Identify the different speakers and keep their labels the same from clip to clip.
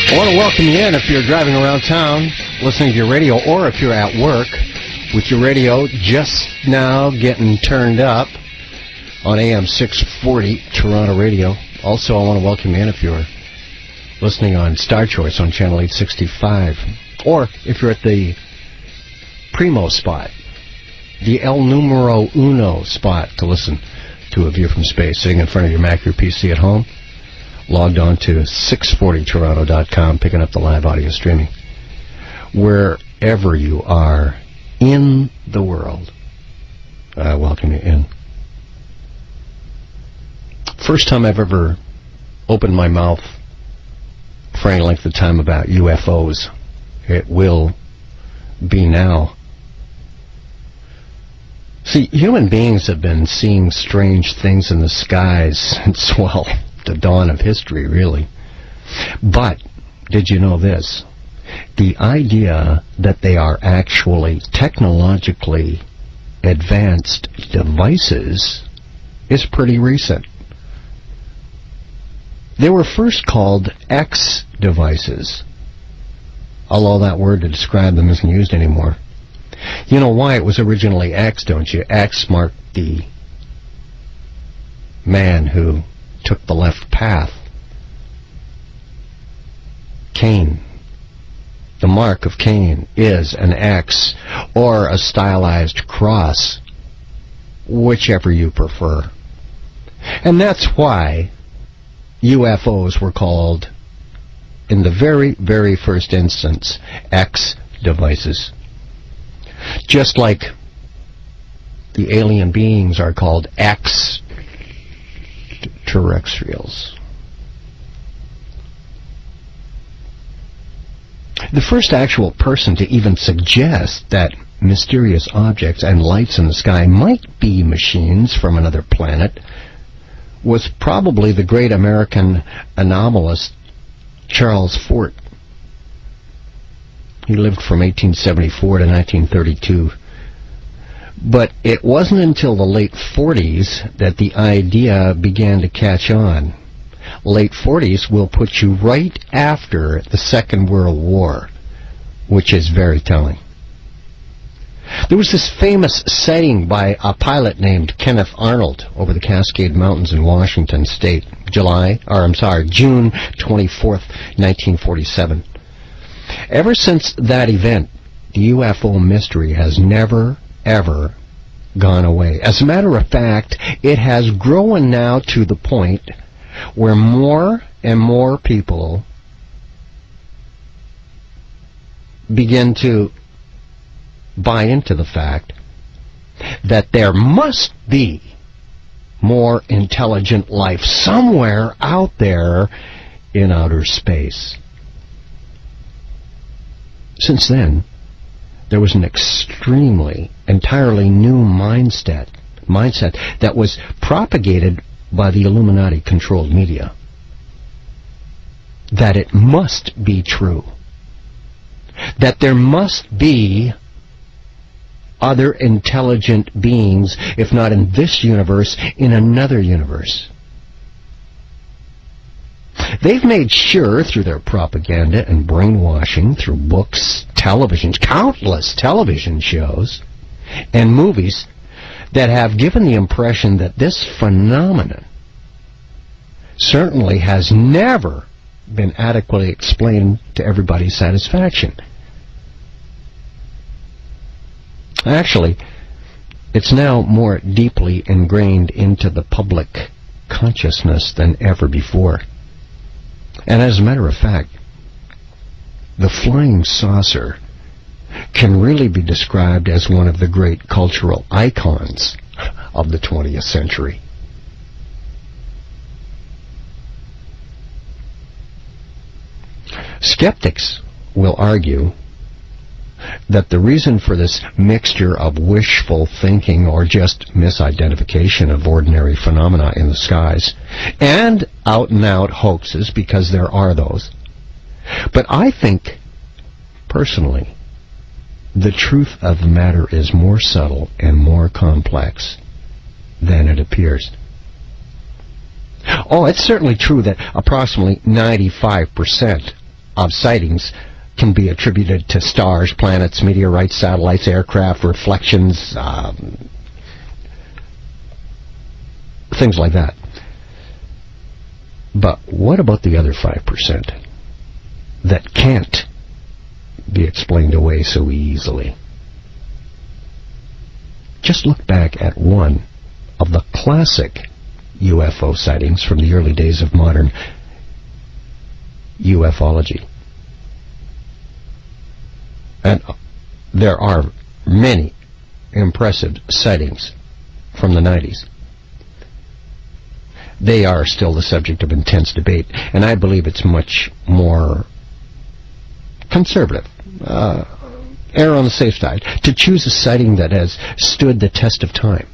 Speaker 1: I want to welcome you in if you're driving around town, listening to your radio, or if you're at work with your radio just now getting turned up on AM 640 Toronto Radio. Also, I want to welcome you in if you're listening on Star Choice on Channel 865, or if you're at the Primo spot, the El Numero Uno spot to listen to A View from Space, sitting in front of your Mac or PC at home, logged on to 640toronto.com, picking up the live audio streaming. Wherever you are in the world, I welcome you in. First time I've ever opened my mouth for any length of time about UFOs. It will be now. See, human beings have been seeing strange things in the skies since, well, the dawn of history, really. But did you know this? The idea that they are actually technologically advanced devices is pretty recent. They were first called X devices, although that word to describe them isn't used anymore. You know why it was originally X, don't you? X marked the man who took the left path. Cain. The mark of Cain is an X or a stylized cross, whichever you prefer. And that's why UFOs were called, in the very, very first instance, X devices. Just like the alien beings are called extraterrestrials. The first actual person to even suggest that mysterious objects and lights in the sky might be machines from another planet was probably the great American anomalist Charles Fort. He lived from 1874 to 1932. But it wasn't until the late 40s that the idea began to catch on. Late 40s will put you right after the Second World War, which is very telling. There was this famous sighting by a pilot named Kenneth Arnold over the Cascade Mountains in Washington State, June 24th, 1947. Ever since that event, the UFO mystery has never, ever gone away. As a matter of fact, it has grown now to the point where more and more people begin to buy into the fact that there must be more intelligent life somewhere out there in outer space. Since then, there was an entirely new mindset that was propagated by the Illuminati-controlled media. That it must be true. That there must be other intelligent beings, if not in this universe, in another universe. They've made sure through their propaganda and brainwashing, through books, television, countless television shows, and movies, that have given the impression that this phenomenon certainly has never been adequately explained to everybody's satisfaction. Actually, it's now more deeply ingrained into the public consciousness than ever before. And as a matter of fact, the flying saucer can really be described as one of the great cultural icons of the 20th century. Skeptics will argue that the reason for this mixture of wishful thinking or just misidentification of ordinary phenomena in the skies and out-and-out hoaxes, because there are those, but I think, personally, the truth of the matter is more subtle and more complex than it appears. Oh, it's certainly true that approximately 95% of sightings can be attributed to stars, planets, meteorites, satellites, aircraft, reflections, things like that. But what about the other 5% that can't be explained away so easily? Just look back at one of the classic UFO sightings from the early days of modern ufology. And there are many impressive sightings from the 90s. They are still the subject of intense debate, and I believe it's much more conservative, err on the safe side, to choose a sighting that has stood the test of time.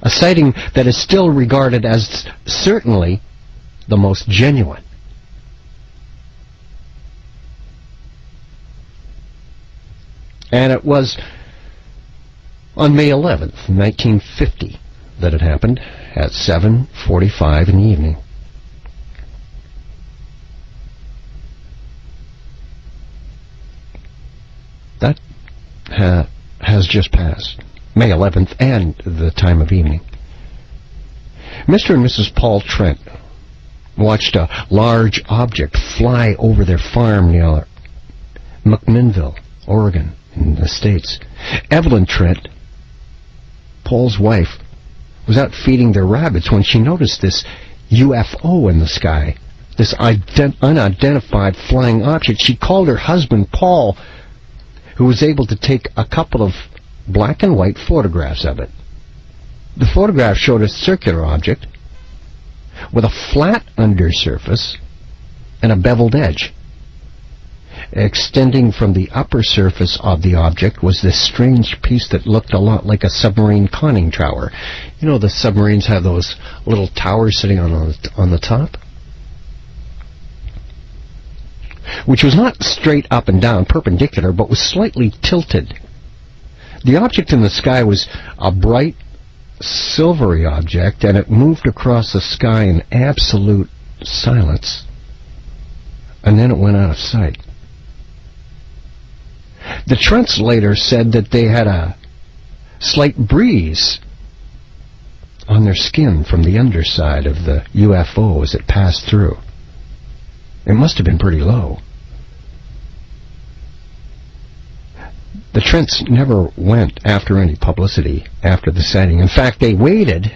Speaker 1: A sighting that is still regarded as certainly the most genuine. And it was on May 11th, 1950, that it happened at 7:45 in the evening. That has just passed, May 11th, and the time of evening. Mr. and Mrs. Paul Trent watched a large object fly over their farm near McMinnville, Oregon, in the States. Evelyn Trent, Paul's wife, was out feeding their rabbits when she noticed this UFO in the sky, this unidentified flying object. She called her husband, Paul, who was able to take a couple of black and white photographs of it. The photograph showed a circular object with a flat undersurface and a beveled edge. Extending from the upper surface of the object was this strange piece that looked a lot like a submarine conning tower. You know, the submarines have those little towers sitting on the top? Which was not straight up and down, perpendicular, but was slightly tilted. The object in the sky was a bright, silvery object, and it moved across the sky in absolute silence. And then it went out of sight. The Trents later said that they had a slight breeze on their skin from the underside of the UFO as it passed through. It must have been pretty low. The Trents never went after any publicity after the sighting. In fact, they waited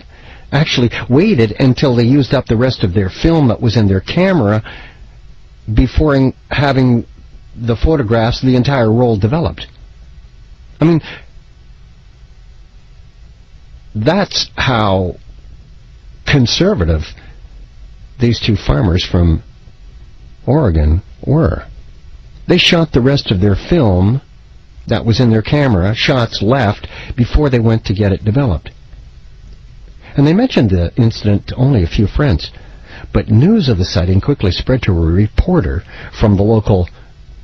Speaker 1: until they used up the rest of their film that was in their camera before having the photographs, the entire roll, developed. I mean, that's how conservative these two farmers from Oregon were. They shot the rest of their film that was in their camera, shots left, before they went to get it developed. And they mentioned the incident to only a few friends. But news of the sighting quickly spread to a reporter from the local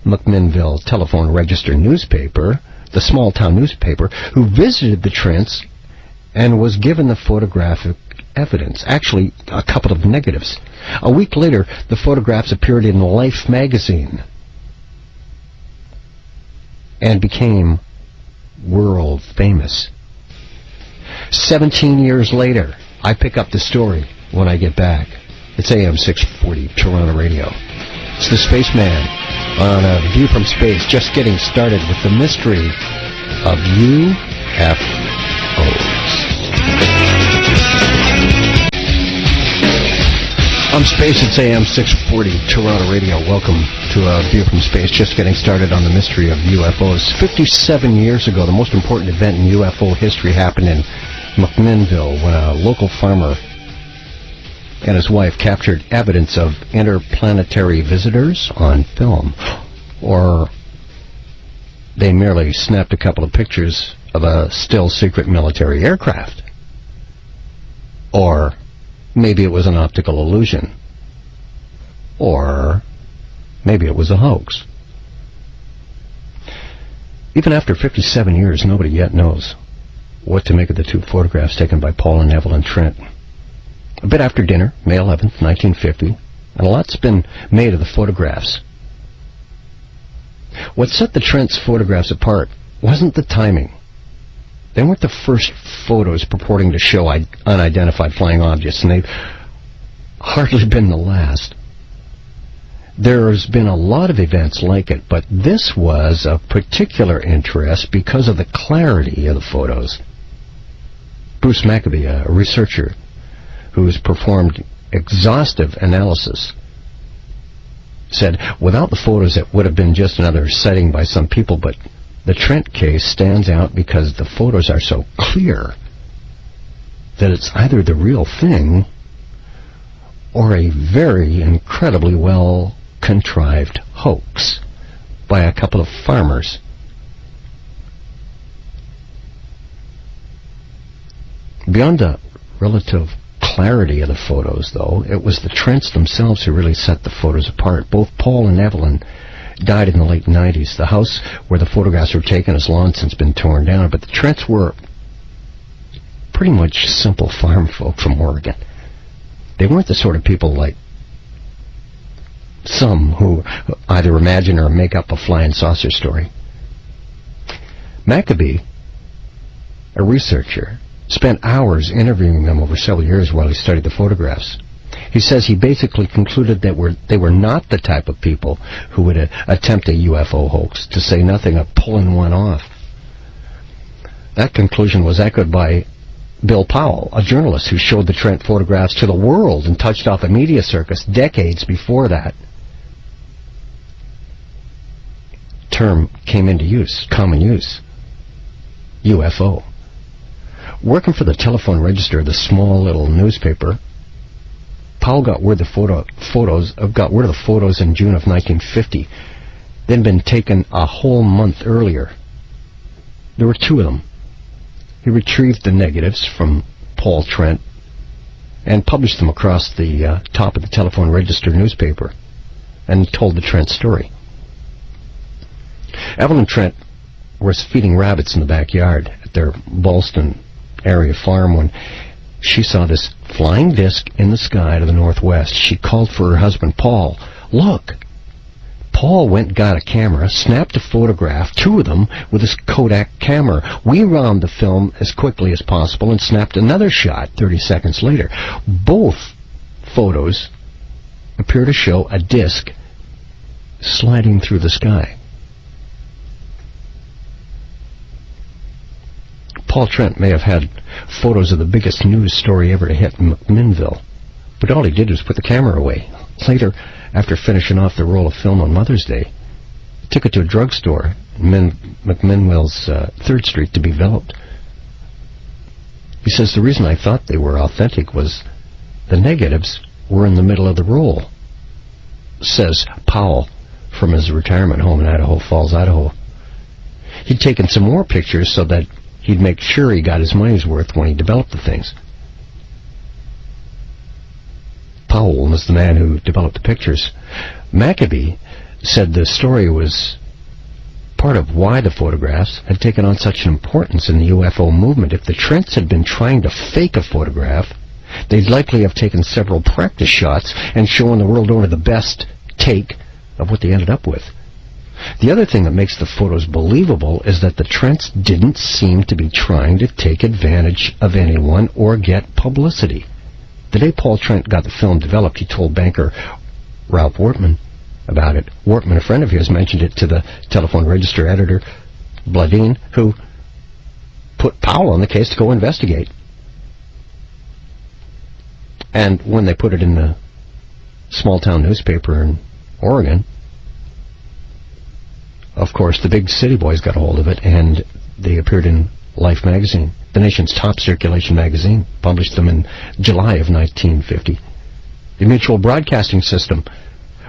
Speaker 1: McMinnville Telephone Register newspaper, the small-town newspaper, who visited the Trents and was given the photographic evidence, actually a couple of negatives. A week later, the photographs appeared in Life magazine and became world famous. 17 years later, I pick up the story when I get back. It's AM 640, Toronto Radio. It's the Spaceman on A View from Space, just getting started with the mystery of UFOs. I'm Space, it's AM 640, Toronto Radio. Welcome to A View from Space, just getting started on the mystery of UFOs. 57 years ago, the most important event in UFO history happened in McMinnville when a local farmer and his wife captured evidence of interplanetary visitors on film. Or they merely snapped a couple of pictures of a still secret military aircraft. Or maybe it was an optical illusion. Or maybe it was a hoax. Even after 57 years, nobody yet knows what to make of the two photographs taken by Paul and Evelyn Trent. A bit after dinner, May 11th, 1950, And a lot's been made of the photographs. What set the Trent's photographs apart wasn't the timing. They weren't the first photos purporting to show unidentified flying objects, and they've hardly been the last. There's been a lot of events like it, but this was of particular interest because of the clarity of the photos. Bruce Maccabee, a researcher who's performed exhaustive analysis, said, without the photos it would have been just another sighting by some people, but the Trent case stands out because the photos are so clear that it's either the real thing or a very incredibly well-contrived hoax by a couple of farmers. Beyond the relative clarity of the photos, though, it was the Trents themselves who really set the photos apart. Both Paul and Evelyn died in the late 90s. The house where the photographs were taken has long since been torn down, but the Trents were pretty much simple farm folk from Oregon. They weren't the sort of people like some who either imagine or make up a flying saucer story. Maccabee, a researcher, spent hours interviewing them over several years while he studied the photographs. He says he basically concluded that they were not the type of people who would attempt a UFO hoax, to say nothing of pulling one off. That conclusion was echoed by Bill Powell, a journalist who showed the Trent photographs to the world and touched off a media circus decades before that term came into use, common use, UFO. Working for the telephone register of the small little newspaper, Powell got word of the photos in June of 1950. They'd been taken a whole month earlier. There were two of them. He retrieved the negatives from Paul Trent and published them across the top of the telephone register newspaper and told the Trent story. Evelyn Trent was feeding rabbits in the backyard at their Ballston area farm when she saw this flying disc in the sky to the northwest. She called for her husband, Paul. Look! Paul went and got a camera, snapped a photograph, two of them, with his Kodak camera. We wound the film as quickly as possible and snapped another shot 30 seconds later. Both photos appear to show a disc sliding through the sky. Paul Trent may have had photos of the biggest news story ever to hit McMinnville, but all he did was put the camera away. Later, after finishing off the roll of film on Mother's Day, he took it to a drugstore in McMinnville's 3rd Street to be developed. He says, the reason I thought they were authentic was the negatives were in the middle of the roll, says Powell from his retirement home in Idaho Falls, Idaho. He'd taken some more pictures so that he'd make sure he got his money's worth when he developed the things. Powell was the man who developed the pictures. Maccabee said the story was part of why the photographs had taken on such an importance in the UFO movement. If the Trents had been trying to fake a photograph, they'd likely have taken several practice shots and shown the world over the best take of what they ended up with. The other thing that makes the photos believable is that the Trents didn't seem to be trying to take advantage of anyone or get publicity. The day Paul Trent got the film developed, he told banker Ralph Wortman about it. Wortman, a friend of his, mentioned it to the telephone register editor, Bladine, who put Powell on the case to go investigate. And when they put it in the small-town newspaper in Oregon, of course, the big city boys got a hold of it, and they appeared in Life magazine, the nation's top circulation magazine, published them in July of 1950. The Mutual Broadcasting System,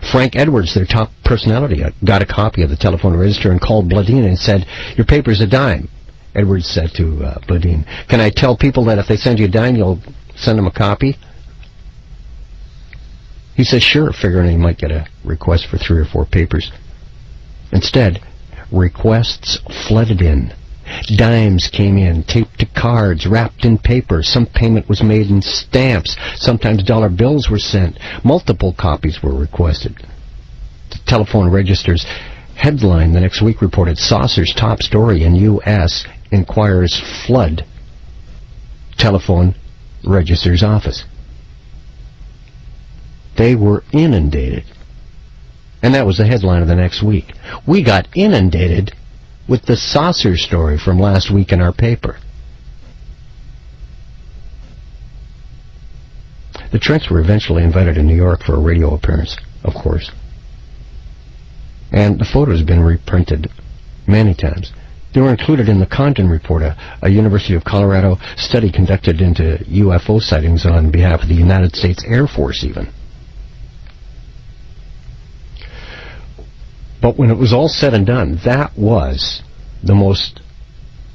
Speaker 1: Frank Edwards, their top personality, got a copy of the telephone register and called Bladine and said, "Your paper's a dime." Edwards said to Bladine, "Can I tell people that if they send you a dime, you'll send them a copy?" He says, "Sure," figuring he might get a request for 3 or 4 papers. Instead, requests flooded in. Dimes came in, taped to cards, wrapped in paper. Some payment was made in stamps. Sometimes dollar bills were sent. Multiple copies were requested. The telephone register's headline the next week reported, Saucer's top story in U.S. Inquirers flood telephone register's office. They were inundated. And that was the headline of the next week. We got inundated with the saucer story from last week in our paper. The Trents were eventually invited to New York for a radio appearance, of course. And the photos have been reprinted many times. They were included in the Condon Report, a University of Colorado study conducted into UFO sightings on behalf of the United States Air Force even. But when it was all said and done, that was the most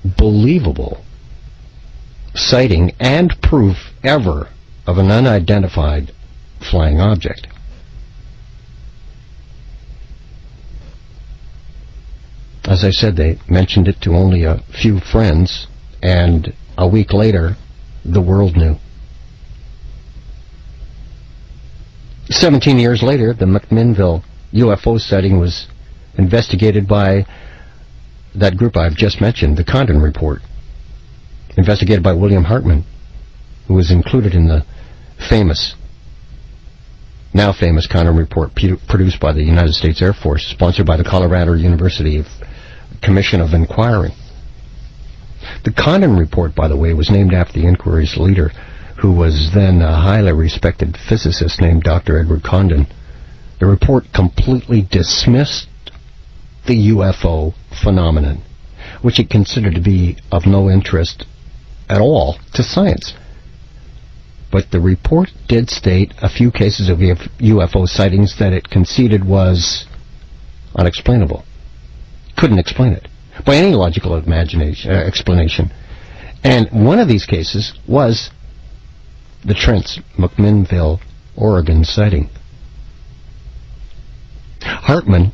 Speaker 1: believable sighting and proof ever of an unidentified flying object. As I said, they mentioned it to only a few friends, and a week later, the world knew. 17 years later, the McMinnville UFO sighting was investigated by that group I've just mentioned, the Condon Report, investigated by William Hartman, who was included in the now famous Condon Report produced by the United States Air Force, sponsored by the Colorado University Commission of Inquiry. The Condon Report, by the way, was named after the inquiry's leader, who was then a highly respected physicist named Dr. Edward Condon. The report completely dismissed the UFO phenomenon, which it considered to be of no interest at all to science. But the report did state a few cases of UFO sightings that it conceded was unexplainable. Couldn't explain it by any logical explanation. And one of these cases was the Trent's McMinnville, Oregon sighting. Hartman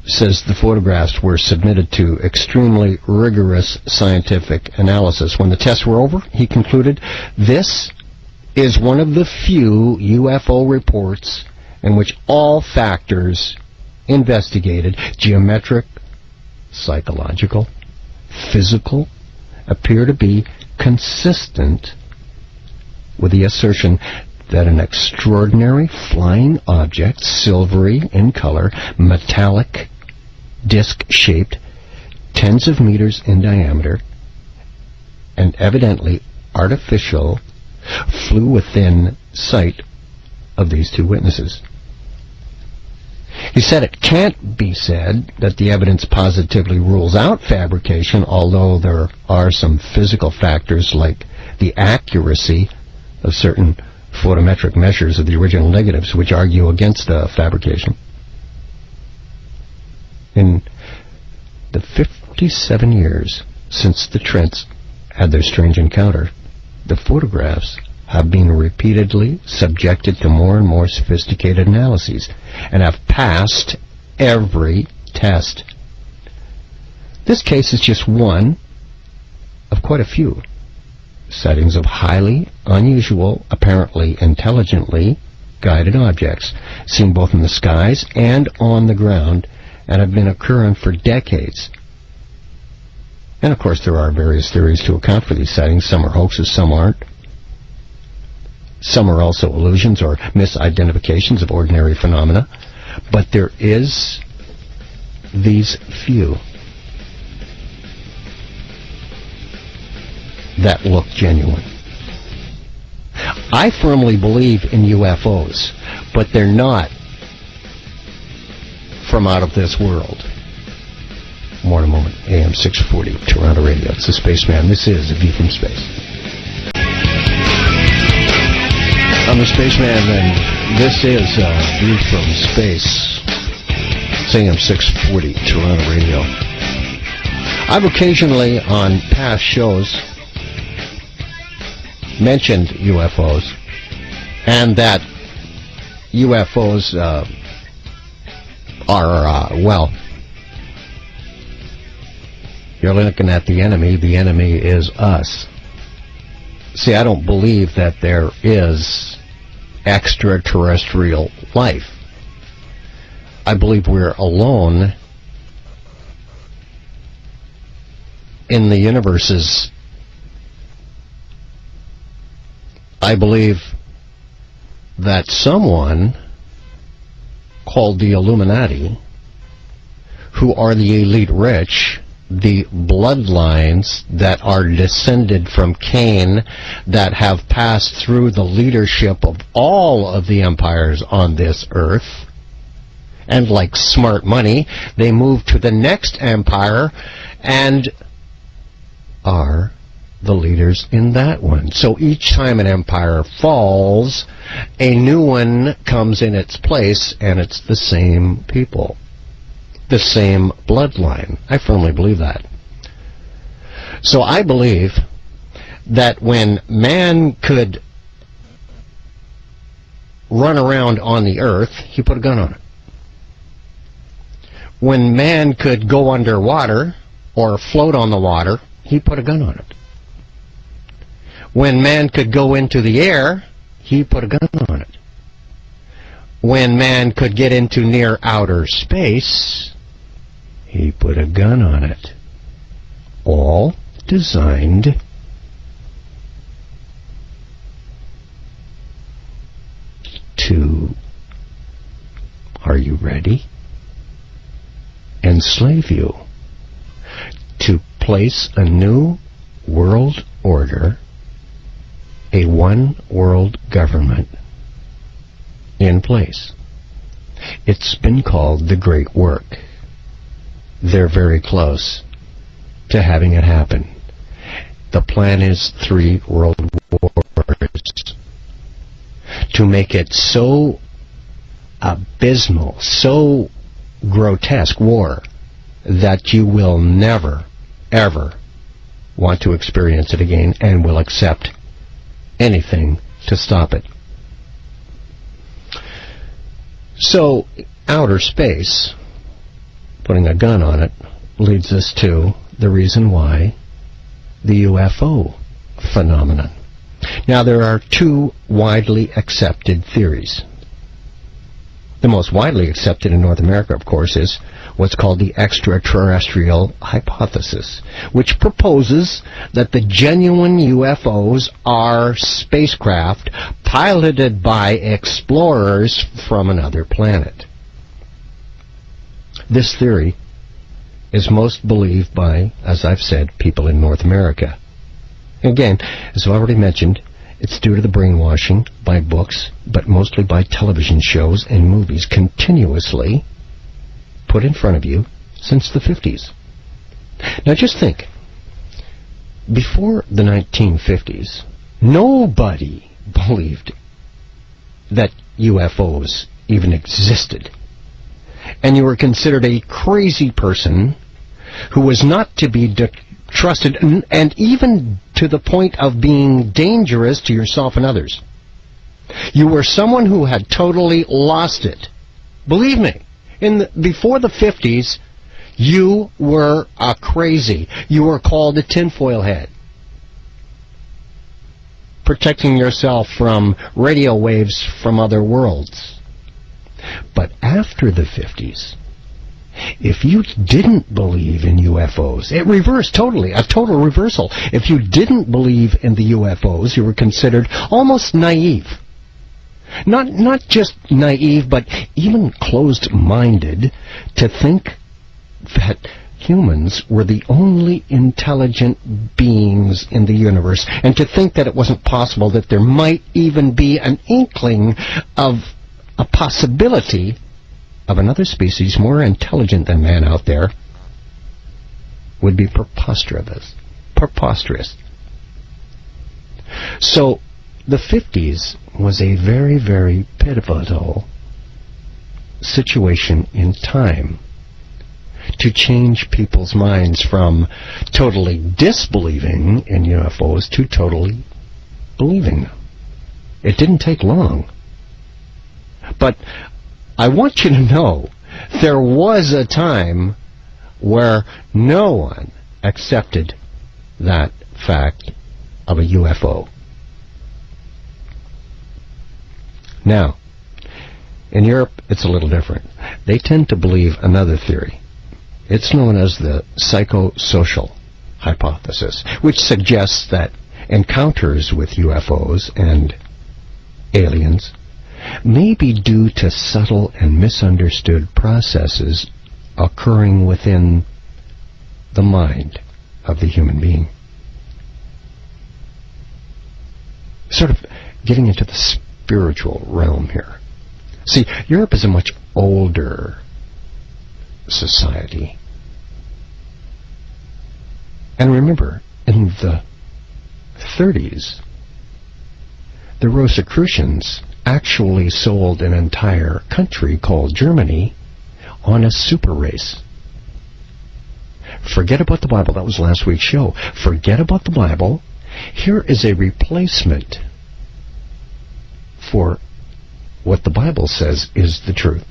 Speaker 1: says the photographs were submitted to extremely rigorous scientific analysis. When the tests were over, he concluded, this is one of the few UFO reports in which all factors investigated, geometric, psychological, physical, appear to be consistent with the assertion that an extraordinary flying object, silvery in color, metallic, disc-shaped, tens of meters in diameter, and evidently artificial, flew within sight of these two witnesses. He said it can't be said that the evidence positively rules out fabrication, although there are some physical factors like the accuracy of certain photometric measures of the original negatives which argue against fabrication. In the 57 years since the Trents had their strange encounter, the photographs have been repeatedly subjected to more and more sophisticated analyses and have passed every test. This case is just one of quite a few sightings of highly unusual, apparently intelligently guided objects, seen both in the skies and on the ground, and have been occurring for decades. And of course there are various theories to account for these sightings. Some are hoaxes, some aren't. Some are also illusions or misidentifications of ordinary phenomena. But there is these few that look genuine. I firmly believe in UFOs, but they're not from out of this world. More in a moment. AM 640, Toronto Radio. It's the Spaceman. This is A View from Space. I'm the Spaceman, and this is A View from Space. It's AM 640, Toronto Radio. I've occasionally, on past shows, mentioned UFOs, and that UFOs are, well, You're looking at the enemy. The enemy is us. See, I don't believe that there is extraterrestrial life. I believe we're alone in the universes. I believe that someone called the Illuminati, who are the elite rich, the bloodlines that are descended from Cain, that have passed through the leadership of all of the empires on this earth, and like smart money, they move to the next empire and are the leaders in that one. So each time an empire falls, a new one comes in its place, and it's the same people, the same bloodline. I firmly believe that. So I believe that when man could run around on the earth, he put a gun on it. When man could go underwater or float on the water, he put a gun on it. When man could go into the air, he put a gun on it. When man could get into near outer space, he put a gun on it. All designed to, are you ready? Enslave you. To place a new world order, a one world government in place. It's been called the Great Work. They're very close to having it happen. The plan is 3 world wars. To make it so abysmal, so grotesque war, that you will never, ever want to experience it again, and will accept anything to stop it. So, outer space, putting a gun on it, leads us to the reason why the UFO phenomenon. Now, there are 2 widely accepted theories. The most widely accepted in North America, of course, is what's called the extraterrestrial hypothesis, which proposes that the genuine UFOs are spacecraft piloted by explorers from another planet. This theory is most believed by, as I've said, people in North America. Again, as I've already mentioned, it's due to the brainwashing by books, but mostly by television shows and movies continuously put in front of you since the 50s. Now just think, before the 1950s, nobody believed that UFOs even existed. And you were considered a crazy person who was not to be trusted, and even to the point of being dangerous to yourself and others. You were someone who had totally lost it. Believe me, before the 50s, you were a crazy. You were called a tinfoil head, protecting yourself from radio waves from other worlds. But after the 50s, if you didn't believe in UFOs, it reversed totally, a total reversal. If you didn't believe in the UFOs, you were considered almost naive. Not just naive, but even closed-minded to think that humans were the only intelligent beings in the universe, and to think that it wasn't possible that there might even be an inkling of a possibility of another species more intelligent than man out there would be preposterous. So the 50s was a very, very pivotal situation in time to change people's minds from totally disbelieving in UFOs to totally believing them. It didn't take long. But I want you to know, there was a time where no one accepted that fact of a UFO. Now, in Europe, it's a little different. They tend to believe another theory. It's known as the psychosocial hypothesis, which suggests that encounters with UFOs and aliens may be due to subtle and misunderstood processes occurring within the mind of the human being. Sort of getting into the spiritual realm here. See, Europe is a much older society. And remember, in the 30s, the Rosicrucians actually sold an entire country called Germany on a super race. Forget about the Bible. That was last week's show. Forget about the Bible. Here is a replacement for what the Bible says is the truth.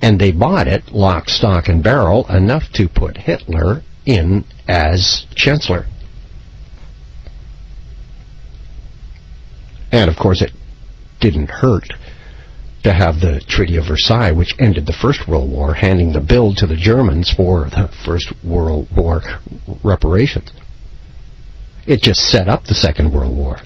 Speaker 1: And they bought it, lock, stock, and barrel, enough to put Hitler in as chancellor. And, of course, it didn't hurt to have the Treaty of Versailles, which ended the First World War, handing the bill to the Germans for the First World War reparations. It just set up the Second World War.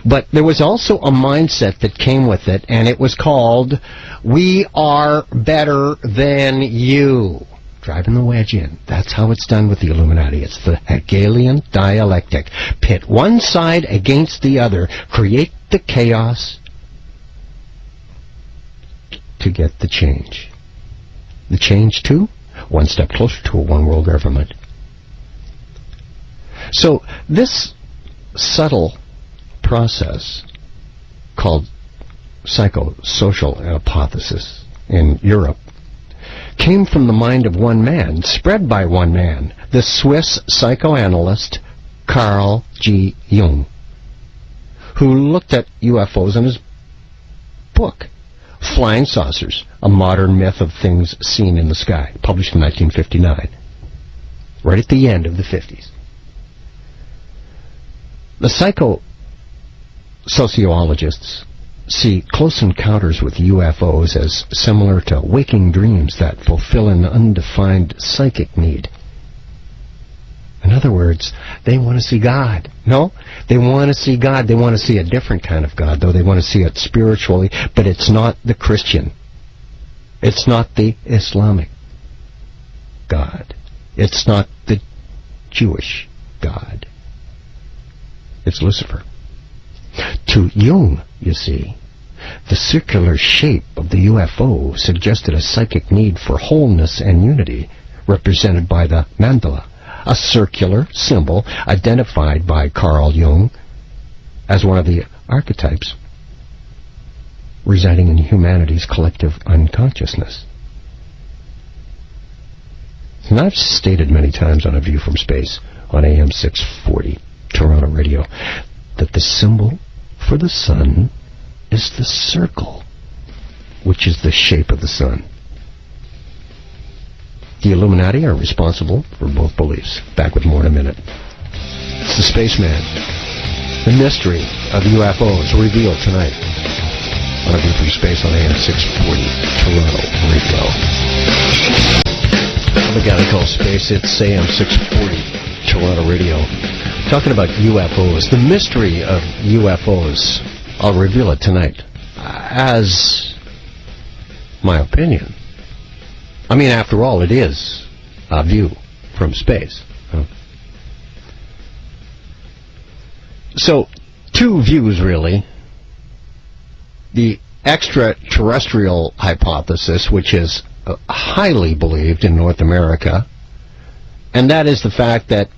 Speaker 1: But there was also a mindset that came with it, and it was called, we are better than you. Driving the wedge in. That's how it's done with the Illuminati. It's the Hegelian dialectic. Pit one side against the other. Create the chaos to get the change. The change to one step closer to a one world government. So this subtle process called psychosocial hypothesis in Europe came from the mind of one man, spread by one man, the Swiss psychoanalyst Carl G. Jung, who looked at UFOs in his book, Flying Saucers, A Modern Myth of Things Seen in the Sky, published in 1959, right at the end of the 50s. The psychosociologists see close encounters with UFOs as similar to waking dreams that fulfill an undefined psychic need. In other words, they want to see God. No, they want to see God. They want to see a different kind of God, though. They want to see it spiritually, but it's not the Christian. It's not the Islamic God. It's not the Jewish God. It's Lucifer. To Jung, you see, the circular shape of the UFO suggested a psychic need for wholeness and unity, represented by the mandala, a circular symbol identified by Carl Jung as one of the archetypes residing in humanity's collective unconsciousness. And I've stated many times on A View from Space on AM 640, Toronto Radio, that the symbol for the sun is the circle, which is the shape of the sun. The Illuminati are responsible for both beliefs. Back with more in a minute. It's the Spaceman. The mystery of UFOs revealed tonight on A View from Space on AM 640, Toronto Radio. The guy they call Space, it's AM 640, Toronto Radio. Talking about UFOs, the mystery of UFOs. I'll reveal it tonight as my opinion. I mean, after all, it is a view from space. So, two views, really. The extraterrestrial hypothesis, which is highly believed in North America, and that is the fact that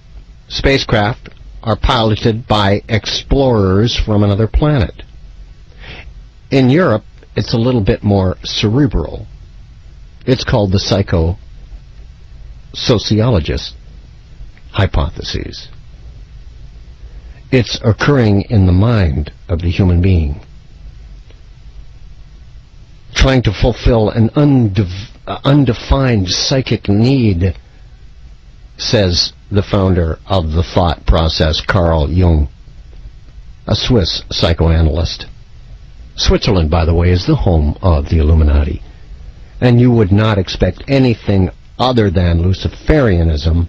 Speaker 1: spacecraft are piloted by explorers from another planet. In Europe, it's a little bit more cerebral. It's called the psychosociologist hypothesis. It's occurring in the mind of the human being, trying to fulfill an undefined psychic need, says the founder of the thought process, Carl Jung, a Swiss psychoanalyst. Switzerland, by the way, is the home of the Illuminati, and you would not expect anything other than Luciferianism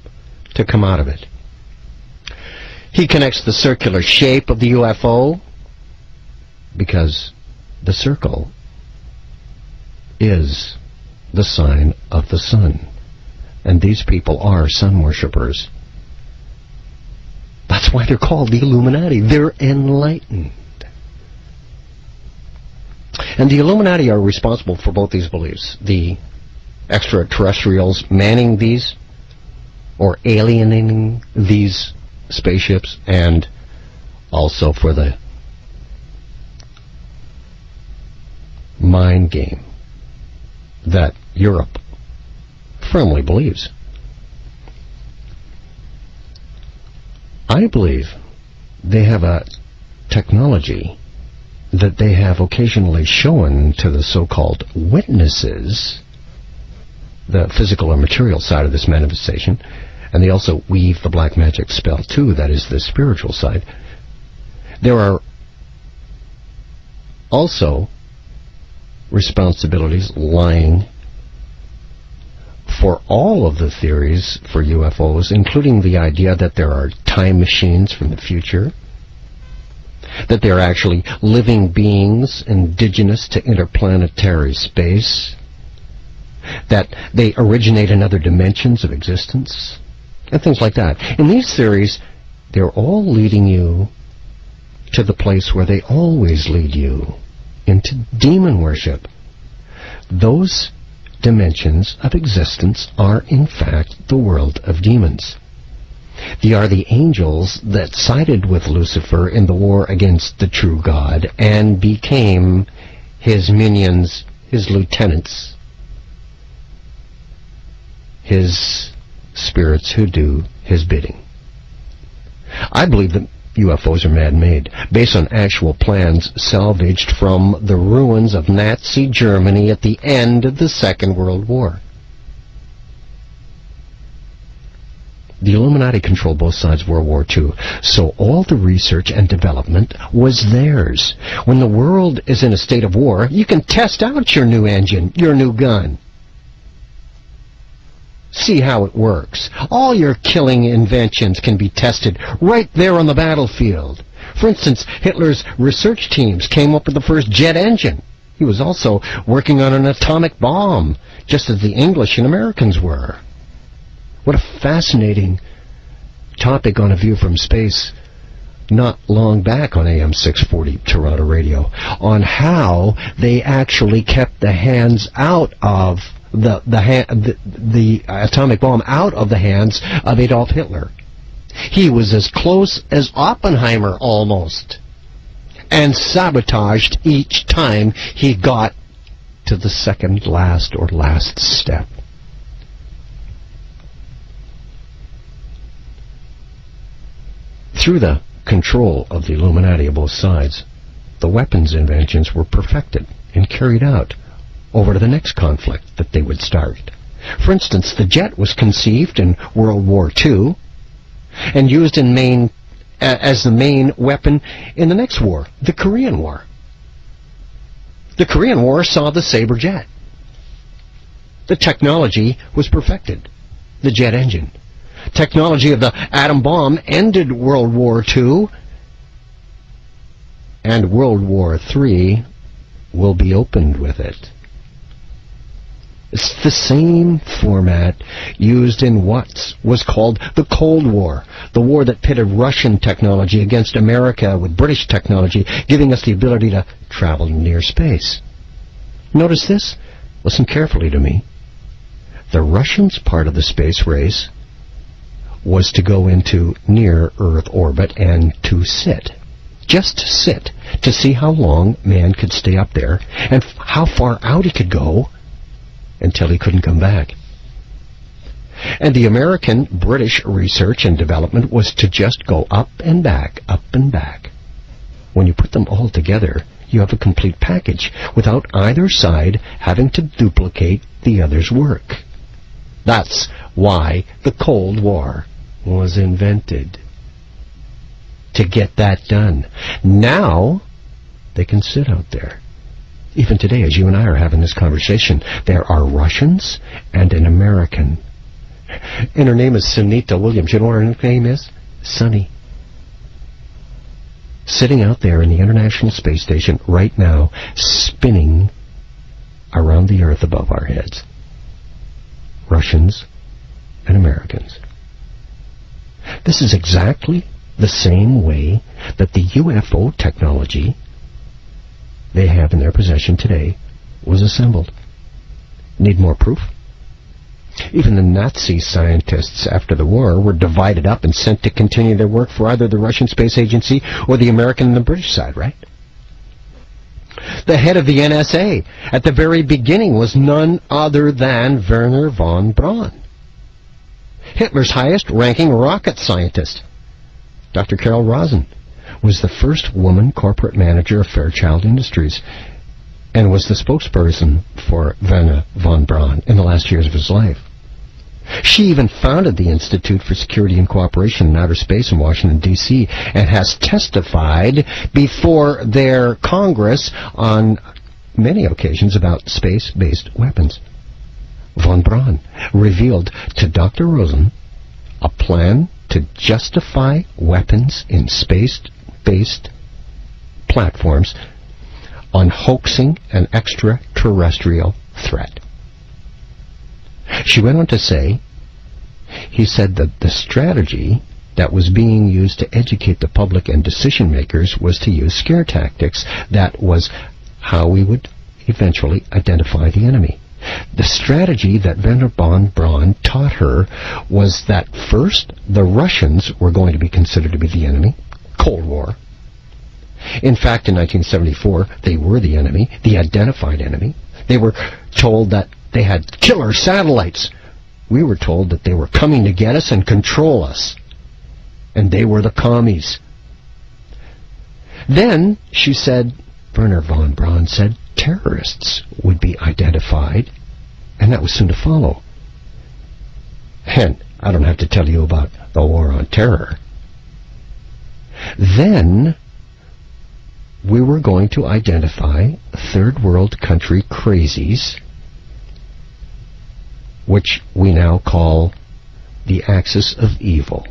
Speaker 1: to come out of it. He connects the circular shape of the UFO because the circle is the sign of the sun, and these people are sun worshippers. That's why they're called the Illuminati. They're enlightened. And the Illuminati are responsible for both these beliefs. The extraterrestrials manning these or alienating these spaceships, and also for the mind game that Europe firmly believes. I believe they have a technology that they have occasionally shown to the so-called witnesses, the physical or material side of this manifestation, and they also weave the black magic spell too, that is the spiritual side. There are also responsibilities lying for all of the theories for UFOs, including the idea that there are time machines from the future, that they're actually living beings indigenous to interplanetary space, that they originate in other dimensions of existence, and things like that. In these theories, they're all leading you to the place where they always lead you, into demon worship. Those dimensions of existence are, in fact, the world of demons. They are the angels that sided with Lucifer in the war against the true God and became his minions, his lieutenants, his spirits who do his bidding. I believe that UFOs are man-made, based on actual plans salvaged from the ruins of Nazi Germany at the end of the Second World War. The Illuminati controlled both sides of World War II, so all the research and development was theirs. When the world is in a state of war, you can test out your new engine, your new gun. See how it works. All your killing inventions can be tested right there on the battlefield. For instance, Hitler's research teams came up with the first jet engine. He was also working on an atomic bomb, just as the English and Americans were. What a fascinating topic on A View from Space not long back on AM 640 Toronto Radio, on how they actually kept the hands out of the atomic bomb out of the hands of Adolf Hitler. He was as close as Oppenheimer almost, and sabotaged each time he got to the second last or last step. Through the control of the Illuminati of both sides, the weapons inventions were perfected and carried out over to the next conflict that they would start. For instance, the jet was conceived in World War II and used as the main weapon in the next war, the Korean War. The Korean War saw the Sabre jet. The technology was perfected, the jet engine. Technology of the atom bomb ended World War II, and World War III will be opened with it. It's the same format used in what was called the Cold War, the war that pitted Russian technology against America with British technology, giving us the ability to travel near space. Notice this? Listen carefully to me. The Russians' part of the space race was to go into near-Earth orbit and to sit. Just sit to see how long man could stay up there and how far out he could go until he couldn't come back. And the American, British research and development was to just go up and back, up and back. When you put them all together, you have a complete package without either side having to duplicate the other's work. That's why the Cold War was invented. To get that done. Now, they can sit out there. Even today, as you and I are having this conversation, there are Russians and an American. And her name is Sunita Williams. You know what her name is? Sunny. Sitting out there in the International Space Station right now, spinning around the Earth above our heads. Russians and Americans. This is exactly the same way that the UFO technology they have in their possession today was assembled. Need more proof? Even the Nazi scientists after the war were divided up and sent to continue their work for either the Russian Space Agency or the American and the British side, right? The head of the NSA at the very beginning was none other than Wernher von Braun, Hitler's highest-ranking rocket scientist. Dr. Carol Rosin was the first woman corporate manager of Fairchild Industries and was the spokesperson for Wernher von Braun in the last years of his life. She even founded the Institute for Security and Cooperation in Outer Space in Washington, D.C., and has testified before their Congress on many occasions about space-based weapons. Von Braun revealed to Dr. Rosen a plan to justify weapons in space-based platforms on hoaxing an extraterrestrial threat. She went on to say, he said that the strategy that was being used to educate the public and decision makers was to use scare tactics. That was how we would eventually identify the enemy. The strategy that Wernher von Braun taught her was that first, the Russians were going to be considered to be the enemy, Cold War. In fact, in 1974, they were the enemy, the identified enemy. They were told that they had killer satellites. We were told that they were coming to get us and control us. And they were the commies. Then, she said, Wernher von Braun said, terrorists would be identified, and that was soon to follow. And I don't have to tell you about the war on terror. Then we were going to identify third world country crazies, which we now call the axis of evil.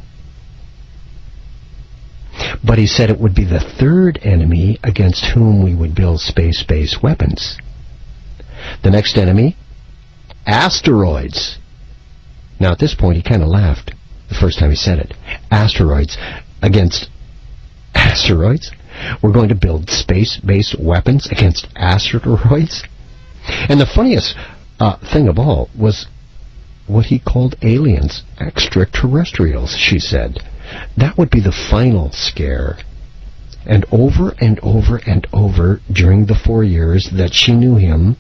Speaker 1: But he said it would be the third enemy against whom we would build space-based weapons. The next enemy, asteroids. Now at this point he kind of laughed the first time he said it. Asteroids. Against asteroids? We're going to build space-based weapons against asteroids? And the funniest thing of all was what he called aliens, extraterrestrials, she said. That would be the final scare. And over and over and over during the 4 years that she knew him,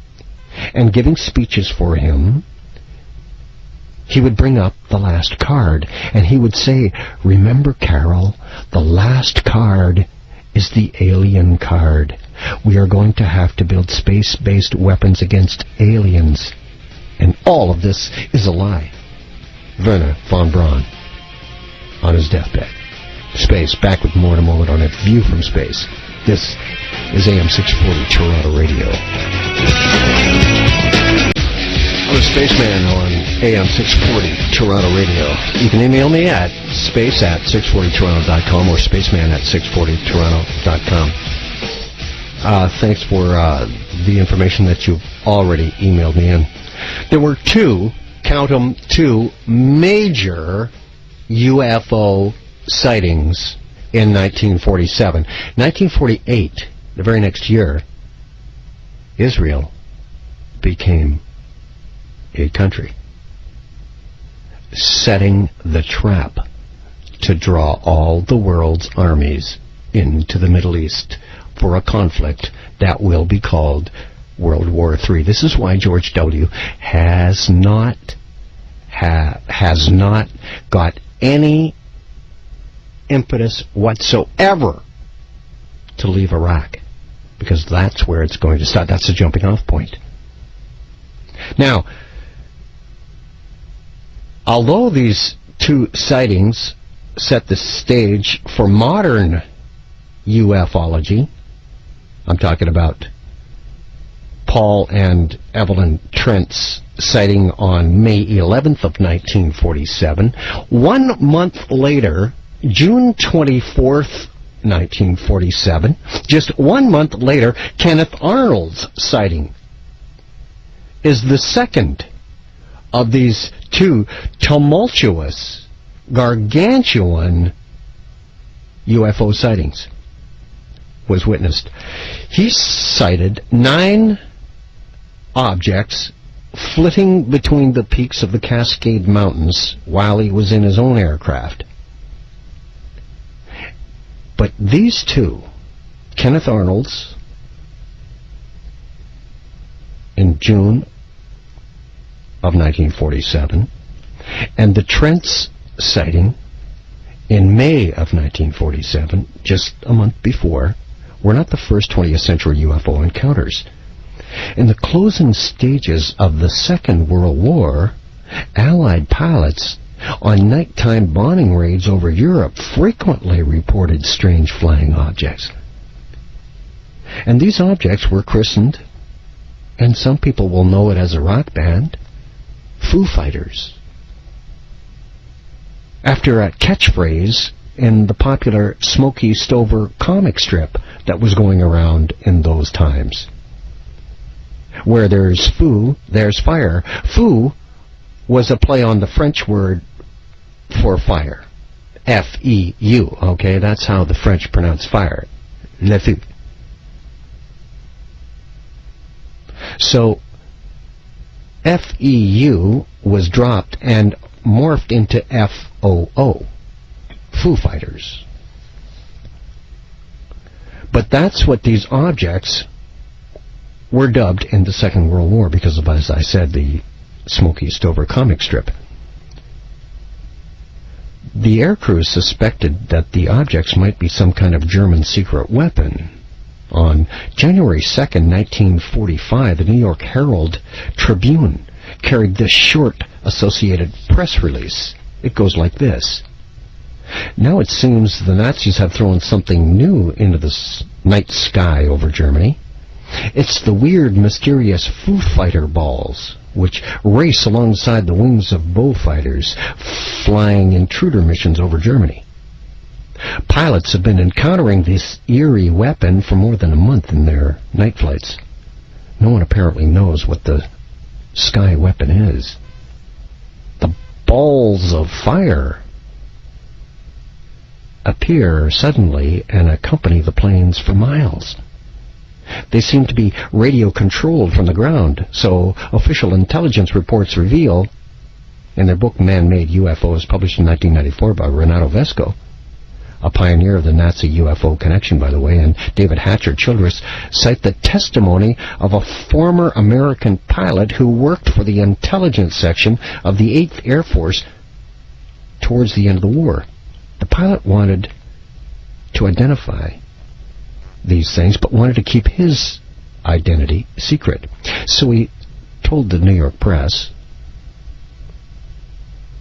Speaker 1: and giving speeches for him, he would bring up the last card, and he would say, remember, Carol, the last card is the alien card. We are going to have to build space-based weapons against aliens. And all of this is a lie. Wernher von Braun on his deathbed. Space, back with more in a moment on A View from Space. This is AM 640 Toronto Radio. I'm a spaceman on AM 640 Toronto Radio. You can email me at space@640toronto.com or spaceman@640toronto.com. Thanks for the information that you've already emailed me in. There were two, count them, two major UFO sightings in 1947. 1948, the very next year, Israel became a country, setting the trap to draw all the world's armies into the Middle East for a conflict that will be called World War III. This is why George W. has not got any impetus whatsoever to leave Iraq, because that's where it's going to start. That's the jumping off point. Now, although these two sightings set the stage for modern ufology, I'm talking about Paul and Evelyn Trent's sighting on May 11th of 1947. 1 month later, June 24th, 1947, just 1 month later, Kenneth Arnold's sighting is the second of these two tumultuous, gargantuan UFO sightings was witnessed. He sighted 9 objects flitting between the peaks of the Cascade Mountains while he was in his own aircraft. But these two, Kenneth Arnold's in June of 1947, and the Trent's sighting in May of 1947, just a month before, were not the first 20th century UFO encounters. In the closing stages of the Second World War, Allied pilots on nighttime bombing raids over Europe frequently reported strange flying objects. And these objects were christened, and some people will know it as a rock band, Foo Fighters, after a catchphrase in the popular Smokey Stover comic strip that was going around in those times. Where there's foo, there's fire. Foo was a play on the French word for fire. F-E-U, okay? That's how the French pronounce fire. Le feu. So, F-E-U was dropped and morphed into F-O-O. Foo Fighters. But that's what these objects were dubbed in the Second World War because of, as I said, the Smokey Stover comic strip. The aircrew suspected that the objects might be some kind of German secret weapon. On January 2nd, 1945, the New York Herald Tribune carried this short Associated Press release. It goes like this. Now it seems the Nazis have thrown something new into the night sky over Germany. It's the weird, mysterious Foo Fighter balls, which race alongside the wings of bullfighters flying intruder missions over Germany. Pilots have been encountering this eerie weapon for more than a month in their night flights. No one apparently knows what the sky weapon is. The balls of fire appear suddenly and accompany the planes for miles. They seem to be radio-controlled from the ground, so official intelligence reports reveal, in their book Man-Made UFOs, published in 1994 by Renato Vesco, a pioneer of the Nazi UFO connection, by the way, and David Hatcher Childress cite the testimony of a former American pilot who worked for the intelligence section of the 8th Air Force towards the end of the war. The pilot wanted to identify these things, but wanted to keep his identity secret. So he told the New York Press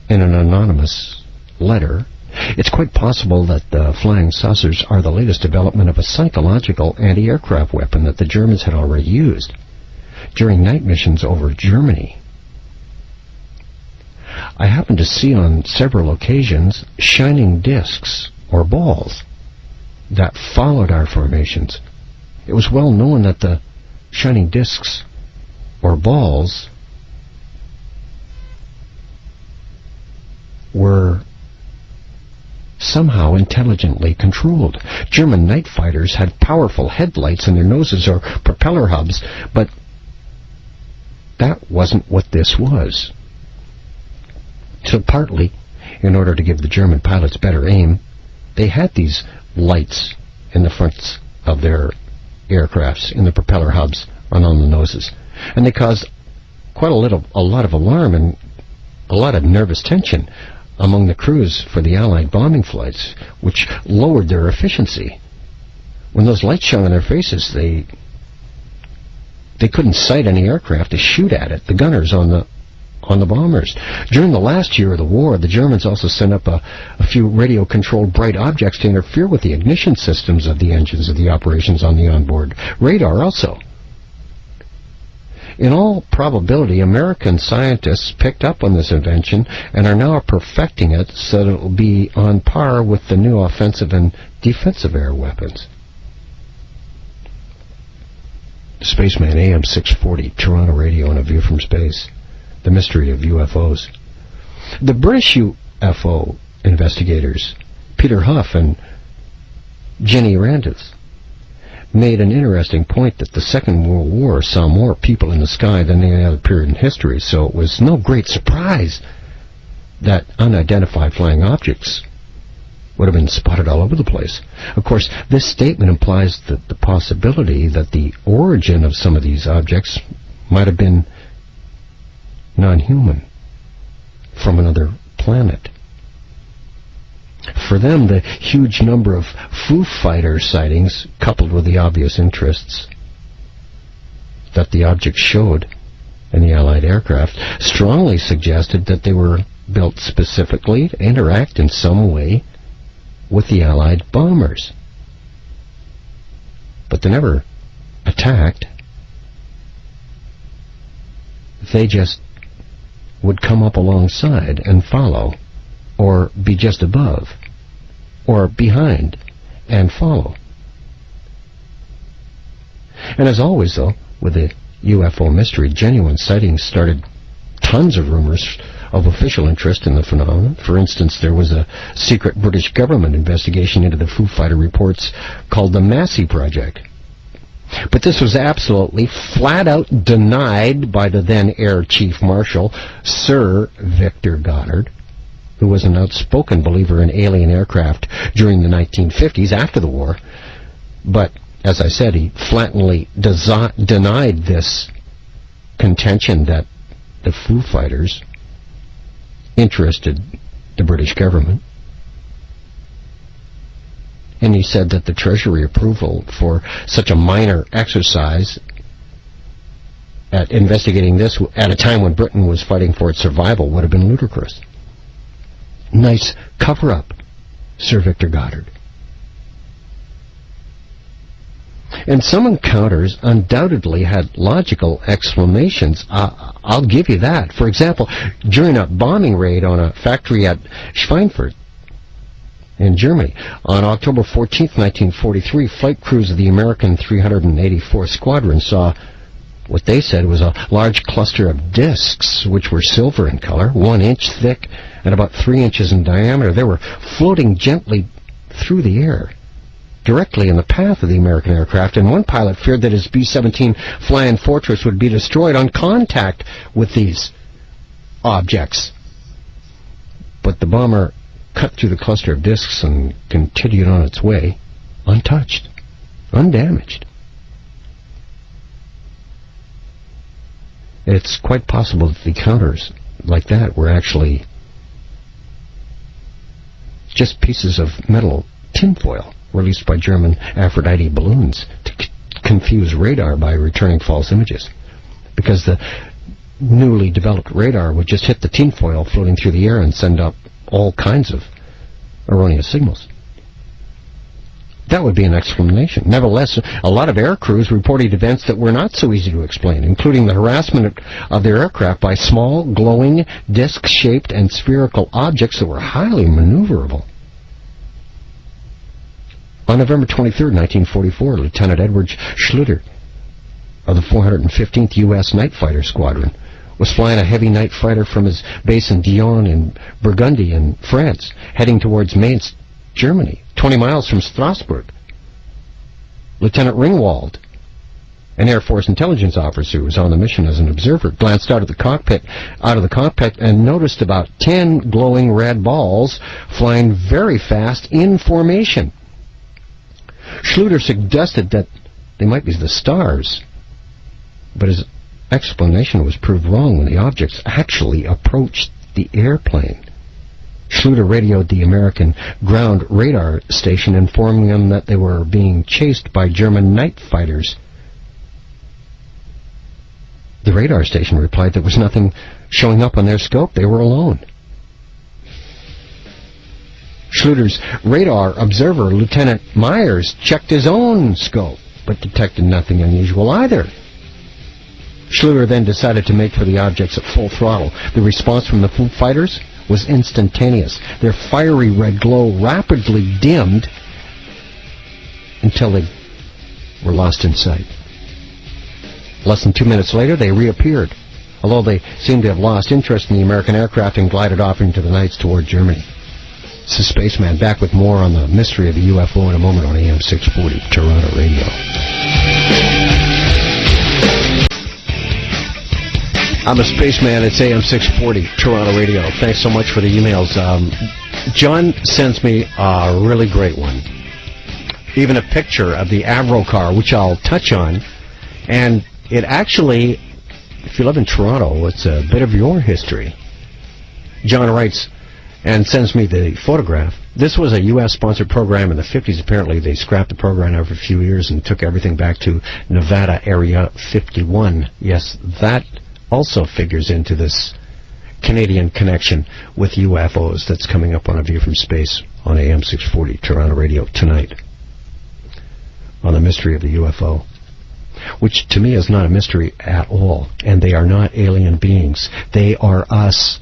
Speaker 1: in an anonymous letter, it's quite possible that the flying saucers are the latest development of a psychological anti-aircraft weapon that the Germans had already used during night missions over Germany. I happened to see on several occasions shining discs or balls that followed our formations. It was well known that the shining discs or balls were somehow intelligently controlled. German night fighters had powerful headlights in their noses or propeller hubs, but that wasn't what this was. So partly, in order to give the German pilots better aim, they had these lights in the fronts of their aircrafts, in the propeller hubs, and on the noses. And they caused quite a lot of alarm and a lot of nervous tension among the crews for the Allied bombing flights, which lowered their efficiency. When those lights shone on their faces, they they couldn't sight any aircraft to shoot at it, the gunners on the bombers. During the last year of the war, the Germans also sent up a few radio-controlled bright objects to interfere with the ignition systems of the engines of the operations on the onboard radar also. In all probability, American scientists picked up on this invention and are now perfecting it so that it will be on par with the new offensive and defensive air weapons. Spaceman, AM 640, Toronto Radio and a View from Space. The mystery of UFOs. The British UFO investigators, Peter Huff and Jenny Randis, made an interesting point that the Second World War saw more people in the sky than any other period in history, so it was no great surprise that unidentified flying objects would have been spotted all over the place. Of course, this statement implies that the possibility that the origin of some of these objects might have been non-human, from another planet. For them, the huge number of Foo Fighter sightings, coupled with the obvious interests that the objects showed in the Allied aircraft, strongly suggested that they were built specifically to interact in some way with the Allied bombers. But they never attacked. They just would come up alongside and follow, or be just above, or behind and follow. And as always, though, with the UFO mystery, genuine sightings started tons of rumors of official interest in the phenomenon. For instance, there was a secret British government investigation into the Foo Fighter reports called the Massey Project. But this was absolutely flat-out denied by the then Air Chief Marshal, Sir Victor Goddard, who was an outspoken believer in alien aircraft during the 1950s after the war. But, as I said, he flatly denied this contention that the Foo Fighters interested the British government. And he said that the Treasury approval for such a minor exercise at investigating this at a time when Britain was fighting for its survival would have been ludicrous. Nice cover-up, Sir Victor Goddard. And some encounters undoubtedly had logical explanations. I'll give you that. For example, during a bombing raid on a factory at Schweinfurt in Germany, on October 14th, 1943, flight crews of the American 384th Squadron saw what they said was a large cluster of discs, which were silver in color, 1 inch thick and about 3 inches in diameter. They were floating gently through the air, directly in the path of the American aircraft, and one pilot feared that his B-17 Flying Fortress would be destroyed on contact with these objects. But the bomber cut through the cluster of discs and continued on its way, untouched, undamaged. It's quite possible that the encounters like that were actually just pieces of metal tinfoil released by German Aphrodite balloons to confuse radar by returning false images, because the newly developed radar would just hit the tinfoil floating through the air and send up all kinds of erroneous signals. That would be an explanation. Nevertheless, a lot of air crews reported events that were not so easy to explain, including the harassment of their aircraft by small, glowing, disc-shaped and spherical objects that were highly maneuverable. On November 23, 1944, Lieutenant Edward Schluter of the 415th U.S. Night Fighter Squadron was flying a heavy night fighter from his base in Dijon in Burgundy in France, heading towards Mainz, Germany, 20 miles from Strasbourg. Lieutenant Ringwald, an Air Force intelligence officer who was on the mission as an observer, glanced out of the cockpit and noticed about 10 glowing red balls flying very fast in formation. Schluter suggested that they might be the stars, but his explanation was proved wrong when the objects actually approached the airplane. Schluter radioed the American ground radar station, informing them that they were being chased by German night fighters The radar station replied there was nothing showing up on their scope. They were alone. Schluter's radar observer, Lieutenant Myers, checked his own scope, but detected nothing unusual either. Schluter then decided to make for the objects at full throttle. The response from the Foo Fighters was instantaneous. Their fiery red glow rapidly dimmed until they were lost in sight. Less than 2 minutes later, they reappeared, although they seemed to have lost interest in the American aircraft and glided off into the nights toward Germany. This is Spaceman, back with more on the mystery of the UFO in a moment on AM 640, Toronto Radio. I'm a Spaceman. It's AM 640, Toronto Radio. Thanks so much for the emails. John sends me a really great one. Even a picture of the Avro car, which I'll touch on. And it actually, if you live in Toronto, it's a bit of your history. John writes and sends me the photograph. This was a U.S.-sponsored program in the 50s. Apparently, they scrapped the program after a few years and took everything back to Nevada Area 51. Yes, that also figures into this Canadian connection with UFOs that's coming up on A View from Space on AM 640, Toronto Radio, tonight. On the mystery of the UFO, which to me is not a mystery at all, and they are not alien beings. They are us.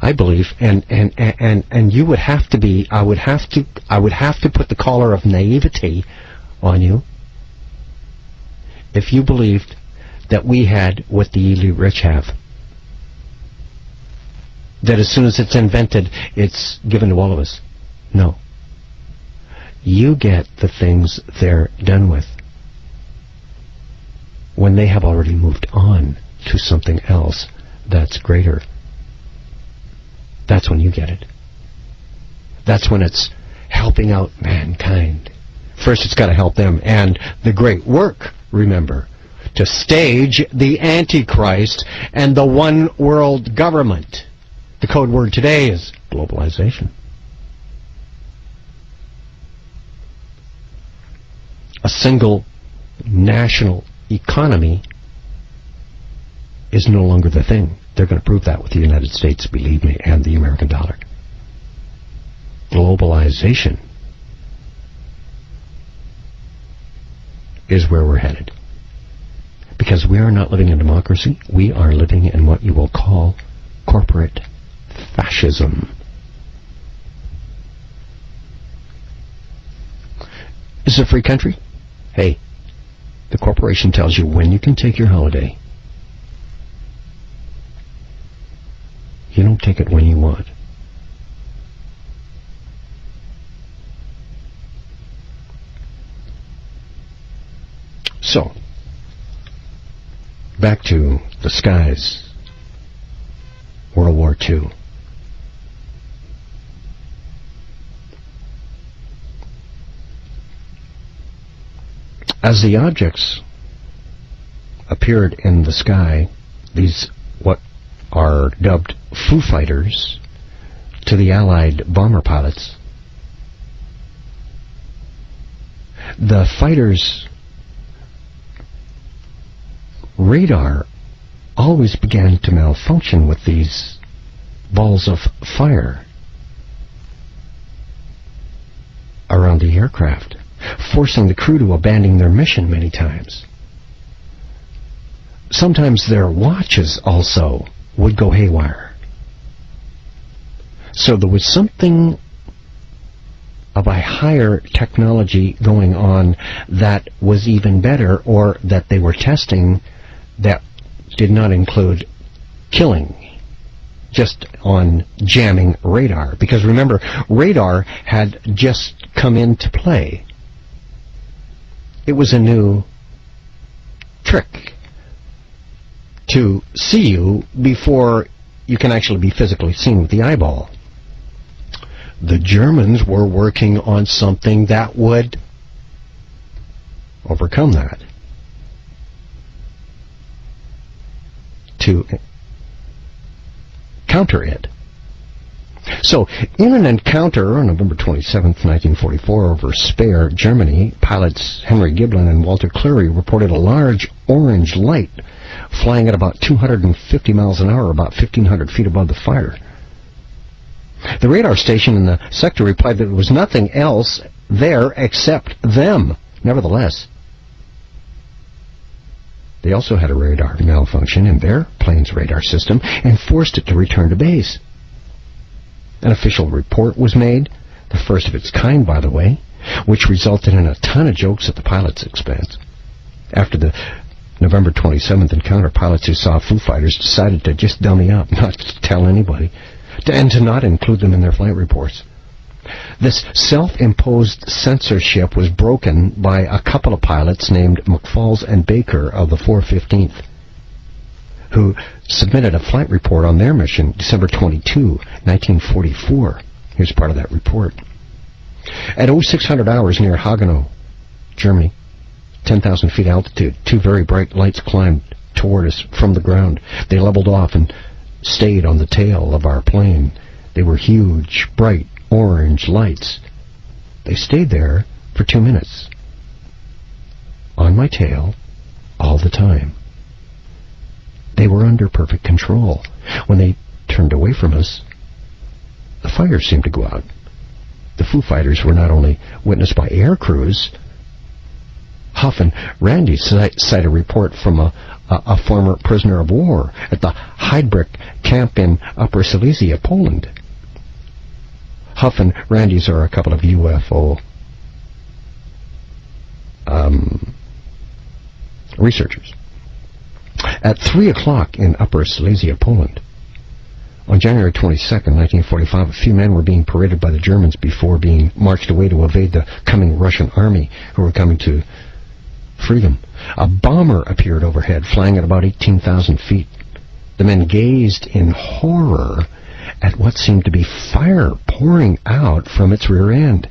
Speaker 1: I believe, and you would have to be. I would have to put the collar of naivety on you if you believed that we had what the elite rich have. That as soon as it's invented, it's given to all of us. No. You get the things they're done with when they have already moved on to something else that's greater. That's when you get it. That's when it's helping out mankind. First, it's got to help them. And the great work, remember, to stage the Antichrist and the one world government. The code word today is globalization. A single national economy is no longer the thing. They're going to prove that with the United States, believe me, and the American dollar. Globalization is where we're headed. Because we are not living in democracy. We are living in what you will call corporate fascism. Is it a free country? Hey, the corporation tells you when you can take your holiday. You don't take it when you want. So, back to the skies. World War II. As the objects appeared in the sky, these what are dubbed Foo Fighters, to the Allied bomber pilots, the fighters' radar always began to malfunction with these balls of fire around the aircraft, forcing the crew to abandon their mission many times. Sometimes their watches also would go haywire. So there was something of a higher technology going on that was even better, or that they were testing, that did not include killing, just on jamming radar. Because remember, radar had just come into play. It was a new trick to see you before you can actually be physically seen with the eyeball. The Germans were working on something that would overcome that, to counter it. So, in an encounter on November 27th, 1944, over Speyer, Germany, pilots Henry Giblin and Walter Cleary reported a large orange light flying at about 250 miles an hour, about 1,500 feet above the fire. The radar station in the sector replied that there was nothing else there except them. Nevertheless, they also had a radar malfunction in their plane's radar system and forced it to return to base. An official report was made, the first of its kind, by the way, which resulted in a ton of jokes at the pilot's expense. After the November 27th encounter, pilots who saw Foo Fighters decided to just dummy up, not to tell anybody, and to not include them in their flight reports. This self-imposed censorship was broken by a couple of pilots named McFalls and Baker of the 415th, who submitted a flight report on their mission December 22, 1944. Here's part of that report. At 0600 hours near Hagenau, Germany, 10,000 feet altitude, two very bright lights climbed toward us from the ground. They leveled off and stayed on the tail of our plane. They were huge, bright, orange lights. They stayed there for 2 minutes. On my tail, all the time. They were under perfect control. When they turned away from us, the fire seemed to go out. The Foo Fighters were not only witnessed by air crews. Huff and Randy cite a report from a former prisoner of war at the Heidbrück camp in Upper Silesia, Poland. Huff and Randy's are a couple of UFO researchers. At 3 o'clock in Upper Silesia, Poland, on January 22nd, 1945, a few men were being paraded by the Germans before being marched away to evade the coming Russian army who were coming to freedom. A bomber appeared overhead, flying at about 18,000 feet. The men gazed in horror at what seemed to be fire pouring out from its rear end.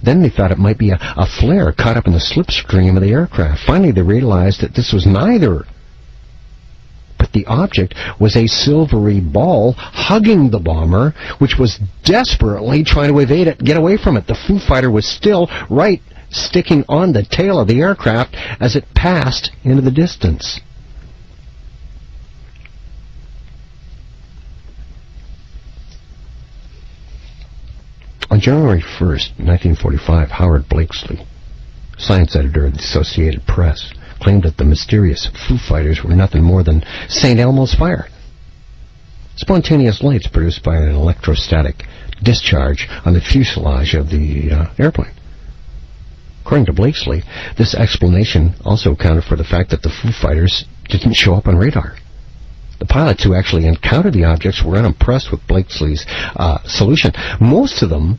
Speaker 1: Then they thought it might be a flare caught up in the slipstream of the aircraft. Finally, they realized that this was neither. But the object was a silvery ball hugging the bomber, which was desperately trying to evade it, get away from it. The Foo Fighter was still right sticking on the tail of the aircraft as it passed into the distance. On January 1st, 1945, Howard Blakesley, science editor of the Associated Press, claimed that the mysterious Foo Fighters were nothing more than St. Elmo's fire. Spontaneous lights produced by an electrostatic discharge on the fuselage of the airplane. According to Blakesley, this explanation also accounted for the fact that the Foo Fighters didn't show up on radar. The pilots who actually encountered the objects were unimpressed with Blakesley's solution. Most of them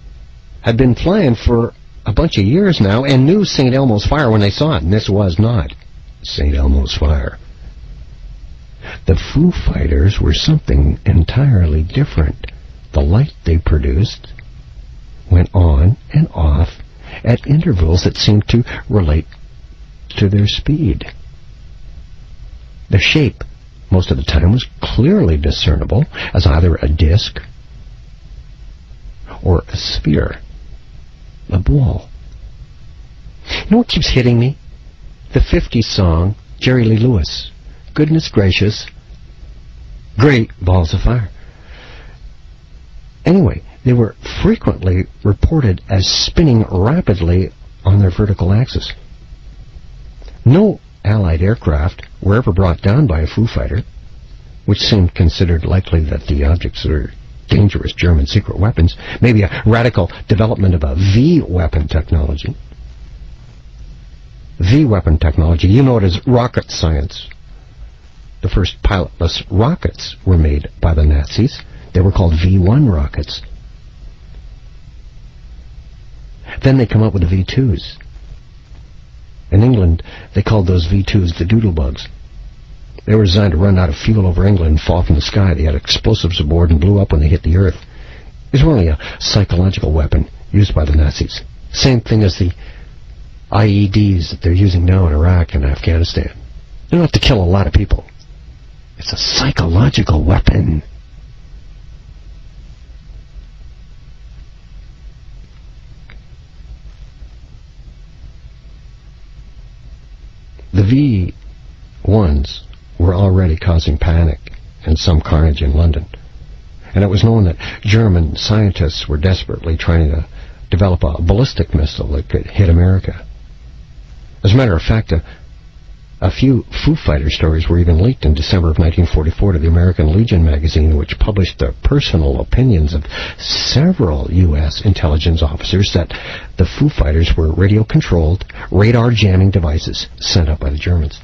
Speaker 1: had been flying for a bunch of years now and knew St. Elmo's fire when they saw it, and this was not St. Elmo's fire. The Foo Fighters were something entirely different. The light they produced went on and off at intervals that seemed to relate to their speed. The shape, most of the time, was clearly discernible as either a disk or a sphere, a ball. You know what keeps hitting me? The 50s song, Jerry Lee Lewis. Goodness gracious, great balls of fire. Anyway, they were frequently reported as spinning rapidly on their vertical axis. No Allied aircraft were ever brought down by a Foo Fighter, which seemed considered likely that the objects were dangerous German secret weapons, maybe a radical development of a V-weapon technology. V-weapon technology, you know it as rocket science. The first pilotless rockets were made by the Nazis. They were called V-1 rockets. Then they come up with the V-2s. In England, they called those V-2s the doodlebugs. They were designed to run out of fuel over England and fall from the sky. They had explosives aboard and blew up when they hit the earth. It was only a psychological weapon used by the Nazis. Same thing as the IEDs that they're using now in Iraq and Afghanistan. They don't have to kill a lot of people. It's a psychological weapon. ones were already causing panic and some carnage in London. And it was known that German scientists were desperately trying to develop a ballistic missile that could hit America. As a matter of fact, a few Foo Fighter stories were even leaked in December of 1944 to the American Legion magazine, which published the personal opinions of several U.S. intelligence officers that the Foo Fighters were radio-controlled, radar-jamming devices sent up by the Germans.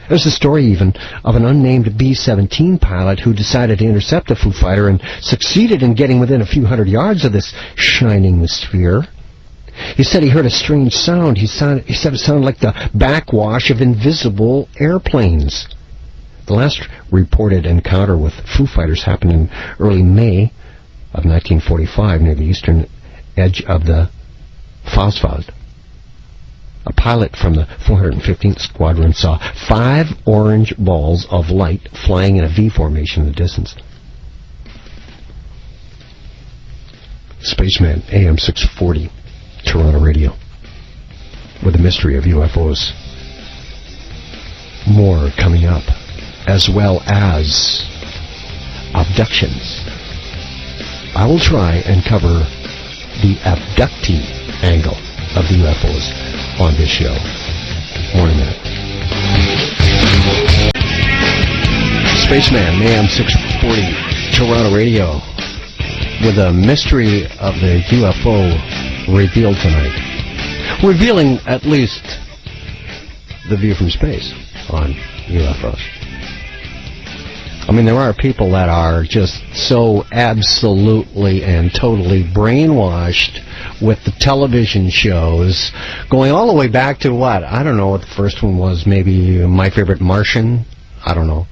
Speaker 1: There's a story even of an unnamed B-17 pilot who decided to intercept a Foo Fighter and succeeded in getting within a few hundred yards of this shining sphere. He said he heard a strange sound. He said it sounded like the backwash of invisible airplanes. The last reported encounter with Foo Fighters happened in early May of 1945 near the eastern edge of the Phosphod. A pilot from the 415th Squadron saw 5 orange balls of light flying in a V formation in the distance. Spaceman, AM 640, Toronto Radio, with the mystery of UFOs. More coming up, as well as abductions. I will try and cover the abductee angle of the UFOs on this show. More in a minute. Spaceman, AM 640, Toronto Radio, with the mystery of the UFO revealed tonight. Revealing at least the view from space on UFOs. I mean, there are people that are just so absolutely and totally brainwashed with the television shows, going all the way back to what? I don't know what the first one was. Maybe My Favorite Martian? I don't know.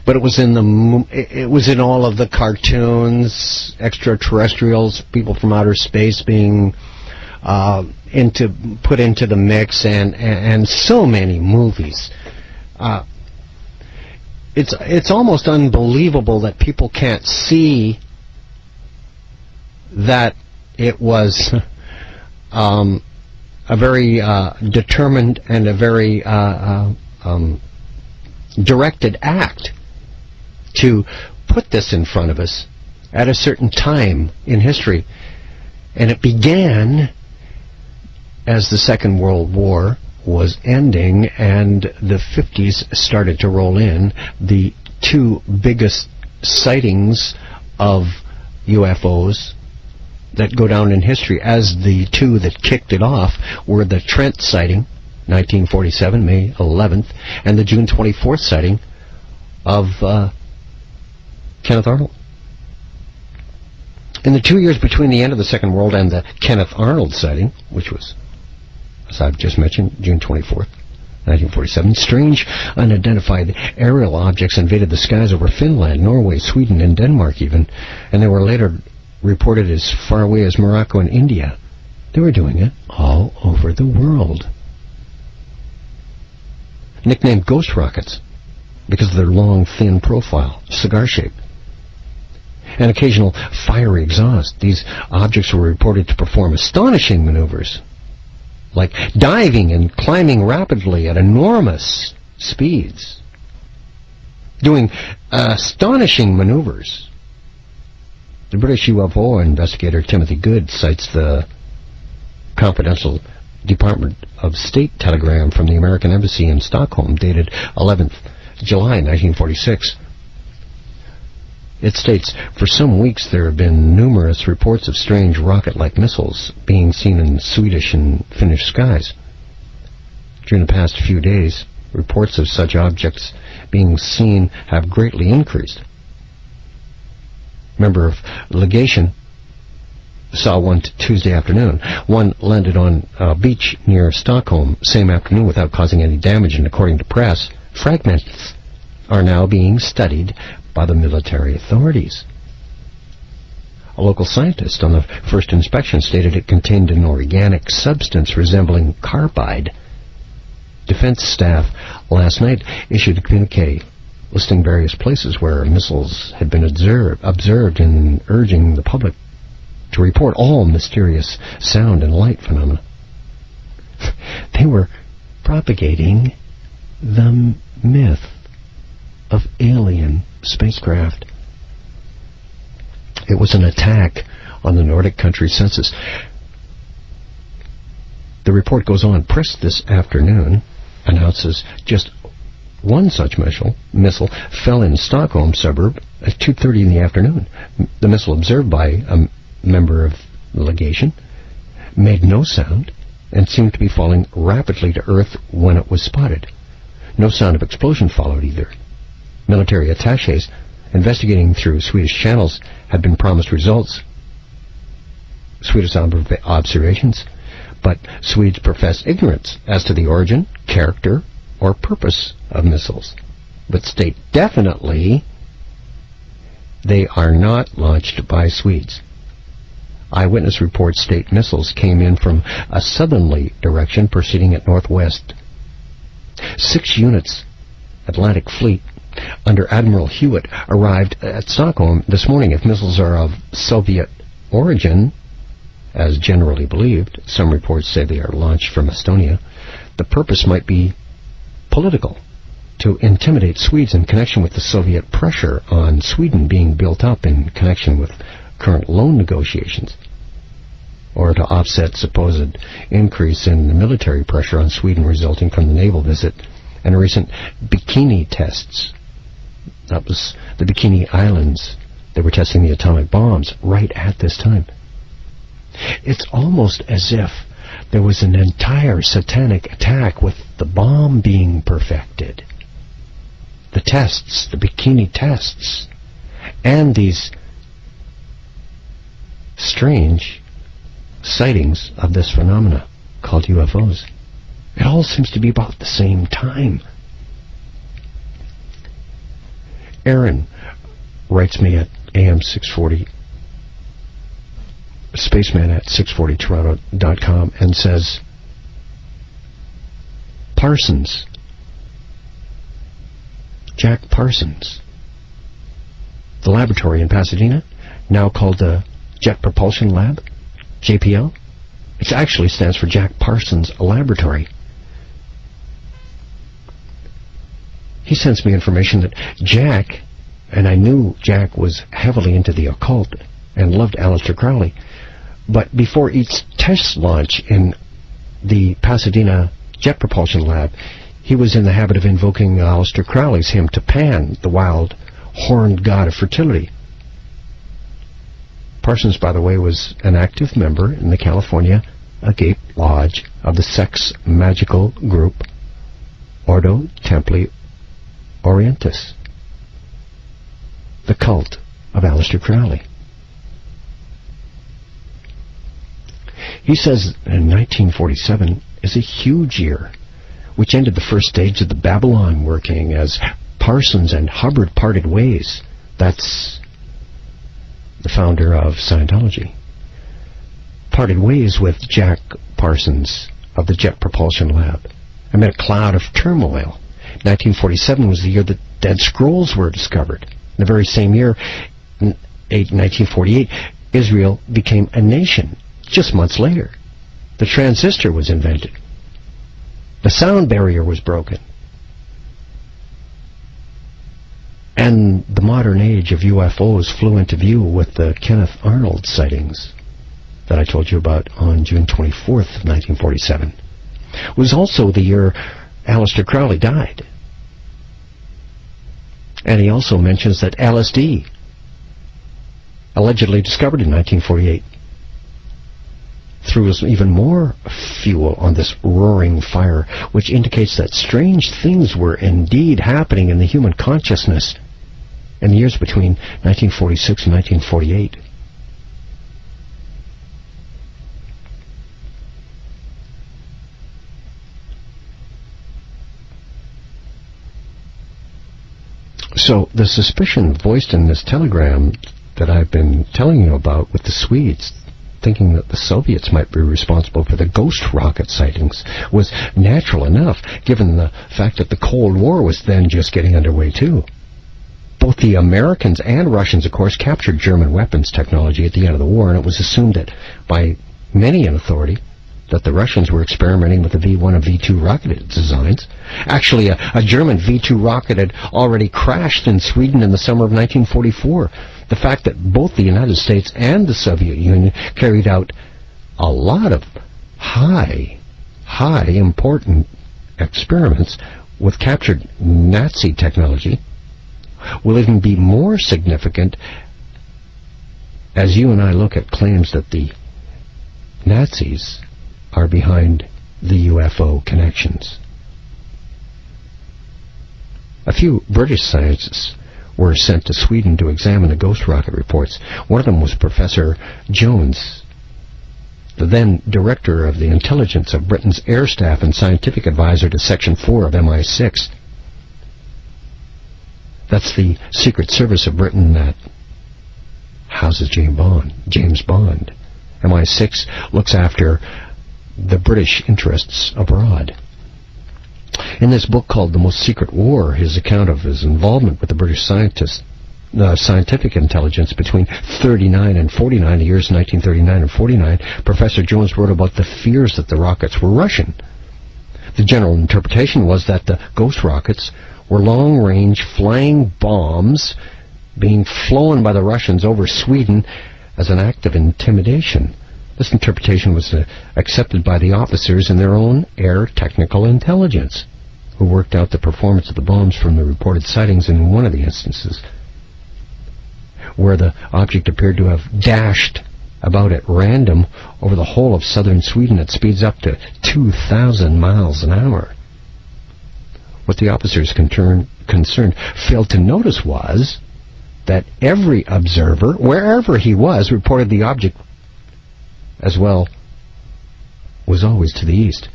Speaker 1: But it was in all of the cartoons, extraterrestrials, people from outer space being put into the mix, and so many movies. It's almost unbelievable that people can't see that it was a very determined and a very directed act to put this in front of us at a certain time in history. And it began as the Second World War was ending and the 50s started to roll in. The two biggest sightings of UFOs that go down in history as the two that kicked it off were the Trent sighting, 1947, May 11th, and the June 24th sighting of Kenneth Arnold. In the 2 years between the end of the Second World and the Kenneth Arnold sighting, which was, as I've just mentioned, June 24th, 1947, strange, unidentified aerial objects invaded the skies over Finland, Norway, Sweden, and Denmark even, and they were later reported as far away as Morocco and India. They were doing it all over the world. Nicknamed ghost rockets because of their long, thin profile, cigar shape, and occasional fiery exhaust. These objects were reported to perform astonishing maneuvers, like diving and climbing rapidly at enormous speeds, doing astonishing maneuvers. The British UFO investigator Timothy Good cites the confidential Department of State telegram from the American Embassy in Stockholm dated 11th July 1946. It states, for some weeks there have been numerous reports of strange rocket-like missiles being seen in Swedish and Finnish skies. During the past few days, reports of such objects being seen have greatly increased. Member of legation saw one Tuesday afternoon. One landed on a beach near Stockholm same afternoon without causing any damage, and according to press, fragments are now being studied by the military authorities. A local scientist on the first inspection stated it contained an organic substance resembling carbide. Defense staff last night issued a communique listing various places where missiles had been observed and urging the public to report all mysterious sound and light phenomena. They were propagating the myth of alien spacecraft. It was an attack on the Nordic country census. The report goes on. Press this afternoon announces just one such missile fell in Stockholm suburb at 2:30 in the afternoon. The missile, observed by a member of the legation, made no sound and seemed to be falling rapidly to Earth when it was spotted. No sound of explosion followed either. Military attachés investigating through Swedish channels had been promised results, Swedish observations, but Swedes profess ignorance as to the origin, character, or purpose of missiles, but state definitely they are not launched by Swedes. Eyewitness reports state missiles came in from a southerly direction proceeding at northwest. 6 units, Atlantic Fleet, under Admiral Hewitt, arrived at Stockholm this morning. If missiles are of Soviet origin, as generally believed, some reports say they are launched from Estonia, the purpose might be political, to intimidate Swedes in connection with the Soviet pressure on Sweden being built up in connection with current loan negotiations, or to offset supposed increase in the military pressure on Sweden resulting from the naval visit and recent bikini tests. That was the Bikini Islands. They were testing the atomic bombs right at this time. It's almost as if there was an entire satanic attack with the bomb being perfected. The tests, the bikini tests, and these strange sightings of this phenomena called UFOs. It all seems to be about the same time. Aaron writes me at AM 640, Spaceman at 640toronto.com, and says, Parsons, Jack Parsons, the laboratory in Pasadena, now called the Jet Propulsion Lab, JPL. It actually stands for Jack Parsons Laboratory. He sends me information that Jack, and I knew Jack was heavily into the occult and loved Aleister Crowley, but before each test launch in the Pasadena Jet Propulsion Lab, he was in the habit of invoking Aleister Crowley's hymn to Pan, the wild, horned god of fertility. Parsons, by the way, was an active member in the California Agape Lodge of the sex magical group Ordo Templi Orientis, the cult of Aleister Crowley. He says in 1947 is a huge year, which ended the first stage of the Babylon working as Parsons and Hubbard parted ways. That's the founder of Scientology. Parted ways with Jack Parsons of the Jet Propulsion Lab amid a cloud of turmoil. 1947 was the year the Dead Scrolls were discovered. In the very same year, in 1948, Israel became a nation. Just months later, the transistor was invented. The sound barrier was broken. And the modern age of UFOs flew into view with the Kenneth Arnold sightings that I told you about on June 24th, 1947. It was also the year Aleister Crowley died. And he also mentions that LSD, allegedly discovered in 1948, threw even more fuel on this roaring fire, which indicates that strange things were indeed happening in the human consciousness in the years between 1946 and 1948. So the suspicion voiced in this telegram that I've been telling you about with the Swedes, thinking that the Soviets might be responsible for the ghost rocket sightings, was natural enough, given the fact that the Cold War was then just getting underway too. Both the Americans and Russians, of course, captured German weapons technology at the end of the war, and it was assumed that by many in authority that the Russians were experimenting with the V-1 and V-2 rocket designs. Actually, a German V-2 rocket had already crashed in Sweden in the summer of 1944. The fact that both the United States and the Soviet Union carried out a lot of high important experiments with captured Nazi technology will even be more significant as you and I look at claims that the Nazis are behind the UFO connections. A few British scientists were sent to Sweden to examine the ghost rocket reports. One of them was Professor Jones, the then director of the intelligence of Britain's air staff and scientific advisor to Section 4 of MI6. That's the Secret Service of Britain that houses James Bond. MI6 looks after the British interests abroad. In this book called The Most Secret War, his account of his involvement with the British scientific intelligence between 39 and 49, the years 1939 and 49, Professor Jones wrote about the fears that the rockets were Russian. The general interpretation was that the ghost rockets were long-range flying bombs being flown by the Russians over Sweden as an act of intimidation. This interpretation was accepted by the officers in their own air technical intelligence, who worked out the performance of the bombs from the reported sightings in one of the instances, where the object appeared to have dashed about at random over the whole of southern Sweden at speeds up to 2,000 miles an hour. What the officers concerned failed to notice was that every observer, wherever he was, reported the object as well was always to the east.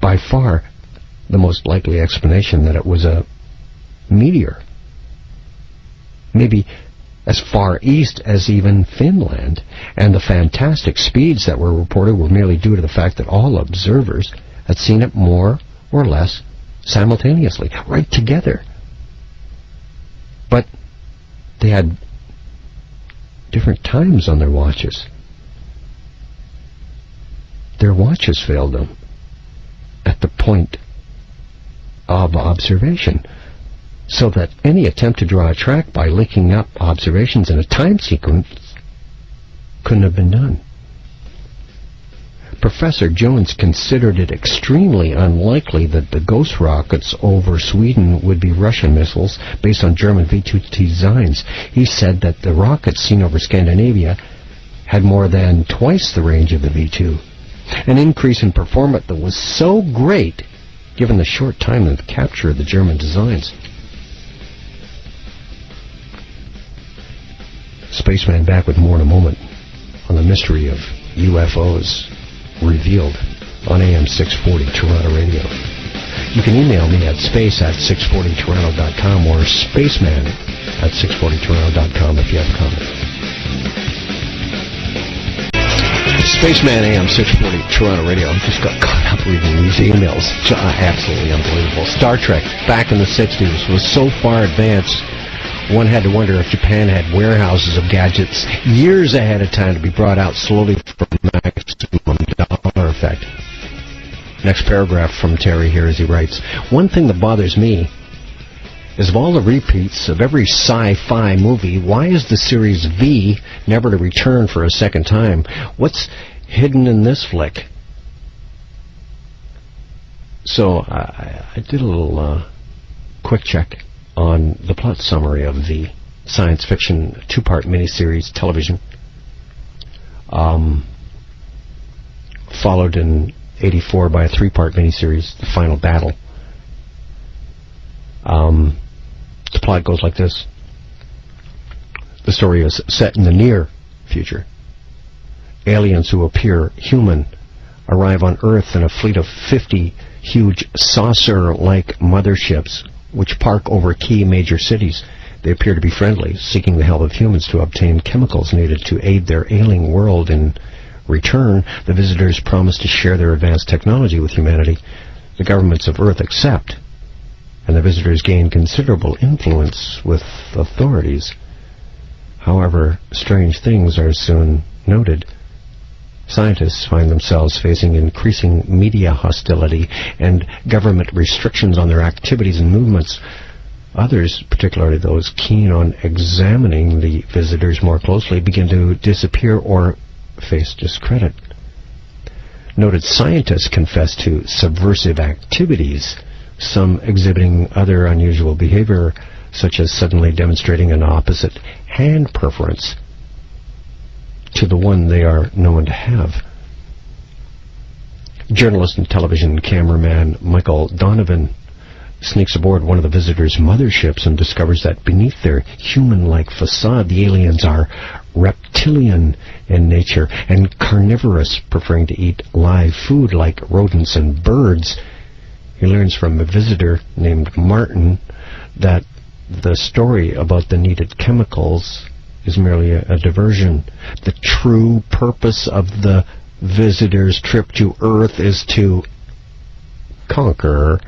Speaker 1: By far the most likely explanation that it was a meteor, maybe as far east as even Finland, and the fantastic speeds that were reported were merely due to the fact that all observers had seen it more or less simultaneously, right together. But they had different times on their watches. Their watches failed them at the point of observation, so that any attempt to draw a track by linking up observations in a time sequence couldn't have been done. Professor Jones considered it extremely unlikely that the ghost rockets over Sweden would be Russian missiles based on German V-2 designs. He said that the rockets seen over Scandinavia had more than twice the range of the V-2. An increase in performance that was so great, given the short time of capture of the German designs. Spaceman back with more in a moment on the mystery of UFOs revealed on AM 640 Toronto Radio. You can email me at space@640toronto.com or spaceman@640toronto.com if you have a comment. Spaceman AM 640 Toronto Radio. I just got caught up reading these emails. Absolutely unbelievable. Star Trek back in the 60s was so far advanced, one had to wonder if Japan had warehouses of gadgets years ahead of time to be brought out slowly for maximum dollar effect. Next paragraph from Terry here as he writes, one thing that bothers me is of all the repeats of every sci-fi movie, why is the series V never to return for a second time? What's hidden in this flick? So I did a little quick check on the plot summary of the science fiction two-part miniseries television, followed in '84 by a three-part miniseries, The Final Battle. The plot goes like this. The story is set in the near future. Aliens who appear human arrive on Earth in a fleet of 50 huge saucer-like motherships which park over key major cities. They appear to be friendly, seeking the help of humans to obtain chemicals needed to aid their ailing world. In return, the visitors promise to share their advanced technology with humanity. The governments of Earth accept, and the visitors gain considerable influence with authorities. However, strange things are soon noted. Scientists find themselves facing increasing media hostility and government restrictions on their activities and movements. Others, particularly those keen on examining the visitors more closely, begin to disappear or face discredit. Noted scientists confess to subversive activities, some exhibiting other unusual behavior, such as suddenly demonstrating an opposite hand preference to the one they are known to have. Journalist and television cameraman Michael Donovan sneaks aboard one of the visitors' motherships and discovers that beneath their human-like facade, the aliens are reptilian in nature and carnivorous, preferring to eat live food like rodents and birds. He learns from a visitor named Martin that the story about the needed chemicals is merely a diversion. The true purpose of the visitor's trip to Earth is to conquer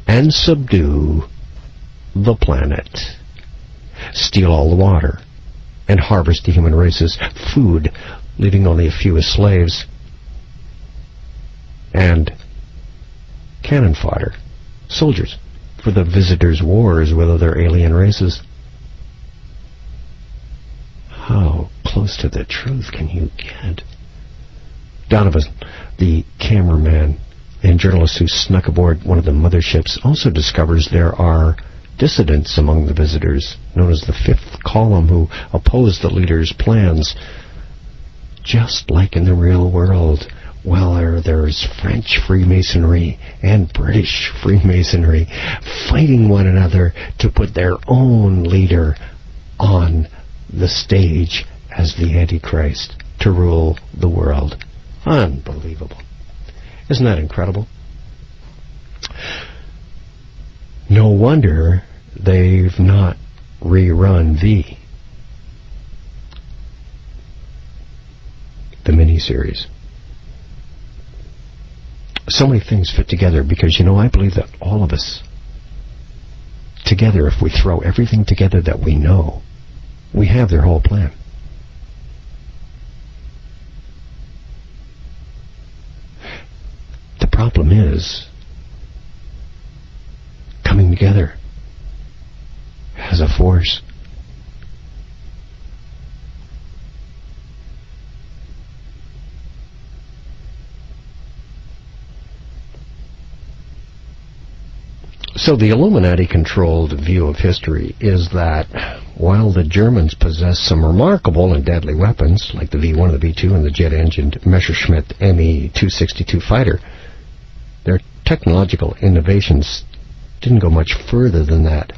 Speaker 1: and subdue the planet, steal all the water, and harvest the human race's food, leaving only a few as slaves and cannon fodder, soldiers, for the visitors' wars with other alien races. How close to the truth can you get? Donovan, the cameraman and journalist who snuck aboard one of the motherships, also discovers there are dissidents among the visitors, known as the Fifth Column, who oppose the leader's plans. Just like in the real world, well, there's French Freemasonry and British Freemasonry fighting one another to put their own leader on the stage as the Antichrist to rule the world. Unbelievable. Isn't that incredible? No wonder they've not rerun the miniseries. So many things fit together because, I believe that all of us together, if we throw everything together that we know, we have their whole plan. The problem is coming together as a force. So the Illuminati-controlled view of history is that while the Germans possess some remarkable and deadly weapons, like the V-1 and the V-2 and the jet-engined Messerschmitt Me-262 fighter, their technological innovations didn't go much further than that.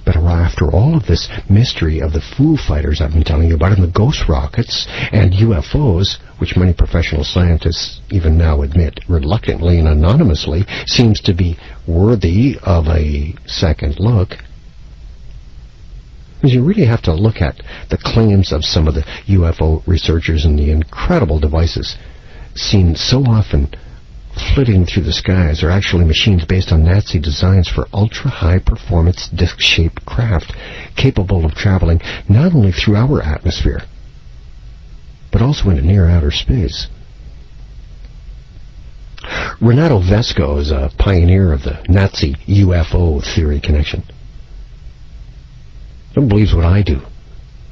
Speaker 1: But after all of this mystery of the Foo Fighters I've been telling you about, and the ghost rockets and UFOs, which many professional scientists even now admit reluctantly and anonymously seems to be worthy of a second look, because you really have to look at the claims of some of the UFO researchers and the incredible devices seen so often flitting through the skies are actually machines based on Nazi designs for ultra-high-performance disc-shaped craft capable of traveling not only through our atmosphere, but also into near outer space. Renato Vesco is a pioneer of the Nazi UFO theory connection. Don't believe what I do.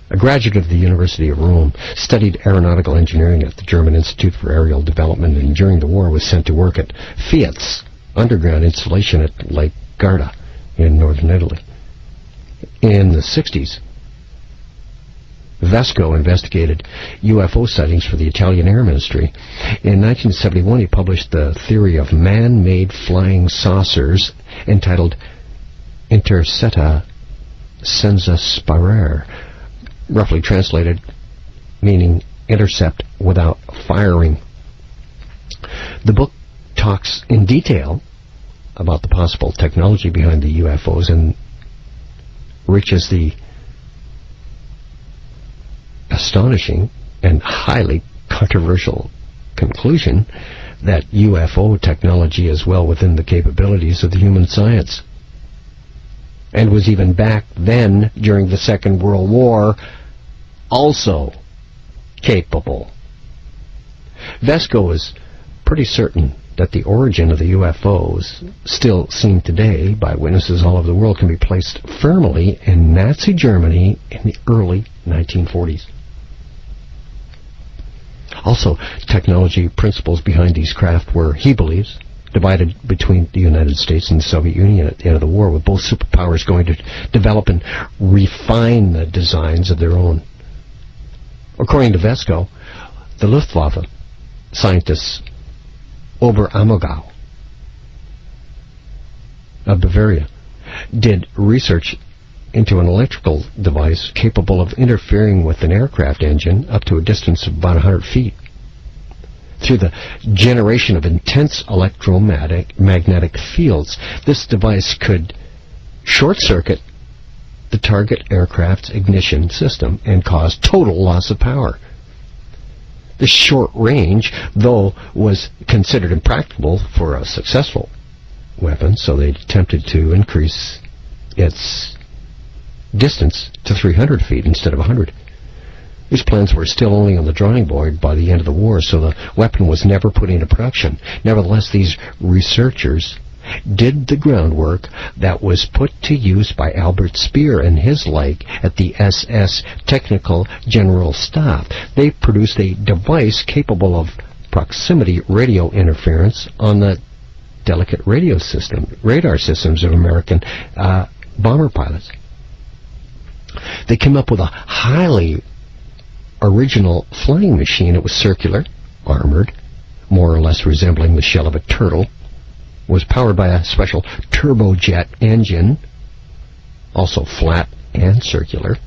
Speaker 1: A graduate of the University of Rome, studied aeronautical engineering at the German Institute for Aerial Development, and during the war was sent to work at Fiat's underground installation at Lake Garda in northern Italy. In the 60s, Vesco investigated UFO sightings for the Italian Air Ministry. In 1971, he published the theory of man-made flying saucers entitled Intercepta Senza Sparare, roughly translated meaning intercept without firing. The book talks in detail about the possible technology behind the UFOs and reaches the astonishing and highly controversial conclusion that UFO technology is well within the capabilities of the human science, and was even back then, during the Second World War, also capable Vesco is pretty certain that the origin of the UFOs, still seen today by witnesses all over the world, can be placed firmly in Nazi Germany in the early 1940s. Also, technology principles behind these craft were, he believes, divided between the United States and the Soviet Union at the end of the war, with both superpowers going to develop and refine the designs of their own. According to Vesco, the Luftwaffe scientists Oberammergau of Bavaria did research into an electrical device capable of interfering with an aircraft engine up to a distance of about 100 feet. Through the generation of intense electromagnetic fields, this device could short-circuit the target aircraft's ignition system and cause total loss of power. This short range, though, was considered impracticable for a successful weapon, so they attempted to increase its distance to 300 feet instead of 100. These plans were still only on the drawing board by the end of the war, so the weapon was never put into production. Nevertheless, these researchers did the groundwork that was put to use by Albert Speer and his like at the SS Technical General Staff. They produced a device capable of proximity radio interference on the delicate radar systems of American bomber pilots. They came up with a highly original flying machine. It was circular, armored, more or less resembling the shell of a turtle, was powered by a special turbojet engine, also flat and circular,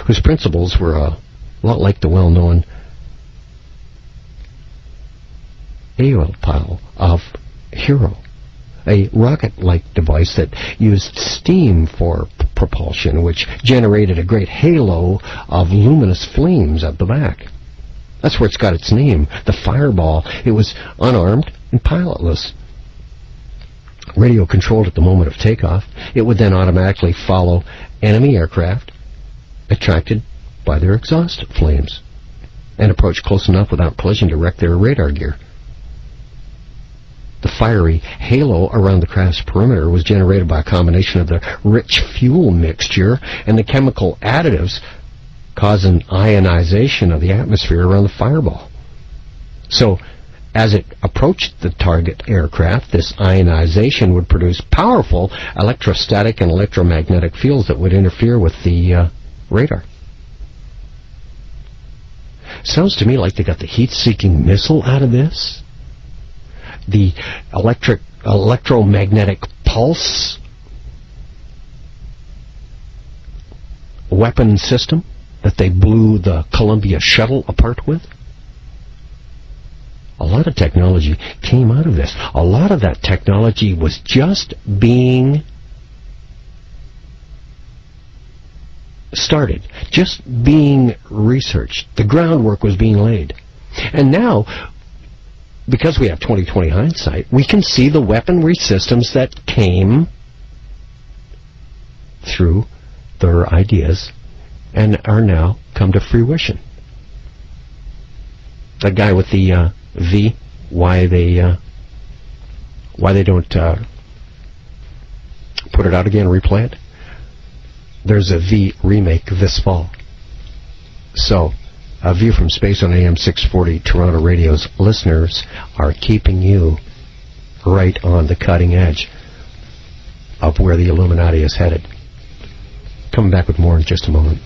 Speaker 1: whose principles were a lot like the well-known AOL of Hero, a rocket-like device that used steam for propulsion, which generated a great halo of luminous flames at the back. That's where it's got its name, the Fireball. It was unarmed and pilotless. Radio controlled at the moment of takeoff. It would then automatically follow enemy aircraft attracted by their exhaust flames and approach close enough without collision to wreck their radar gear. The fiery halo around the craft's perimeter was generated by a combination of the rich fuel mixture and the chemical additives causing ionization of the atmosphere around the Fireball. So, as it approached the target aircraft, this ionization would produce powerful electrostatic and electromagnetic fields that would interfere with the radar. Sounds to me like they got the heat-seeking missile out of this. The electromagnetic pulse weapon system that they blew the Columbia shuttle apart with. A lot of technology came out of this. A lot of that technology was just being started, just being researched. The groundwork was being laid. And now, because we have 20/20 hindsight, we can see the weaponry systems that came through their ideas and are now come to fruition. That guy with the V, why they don't put it out again, replay it? There's a V remake this fall. So, A View from Space on AM 640 Toronto Radio's listeners are keeping you right on the cutting edge of where the Illuminati is headed. Coming back with more in just a moment.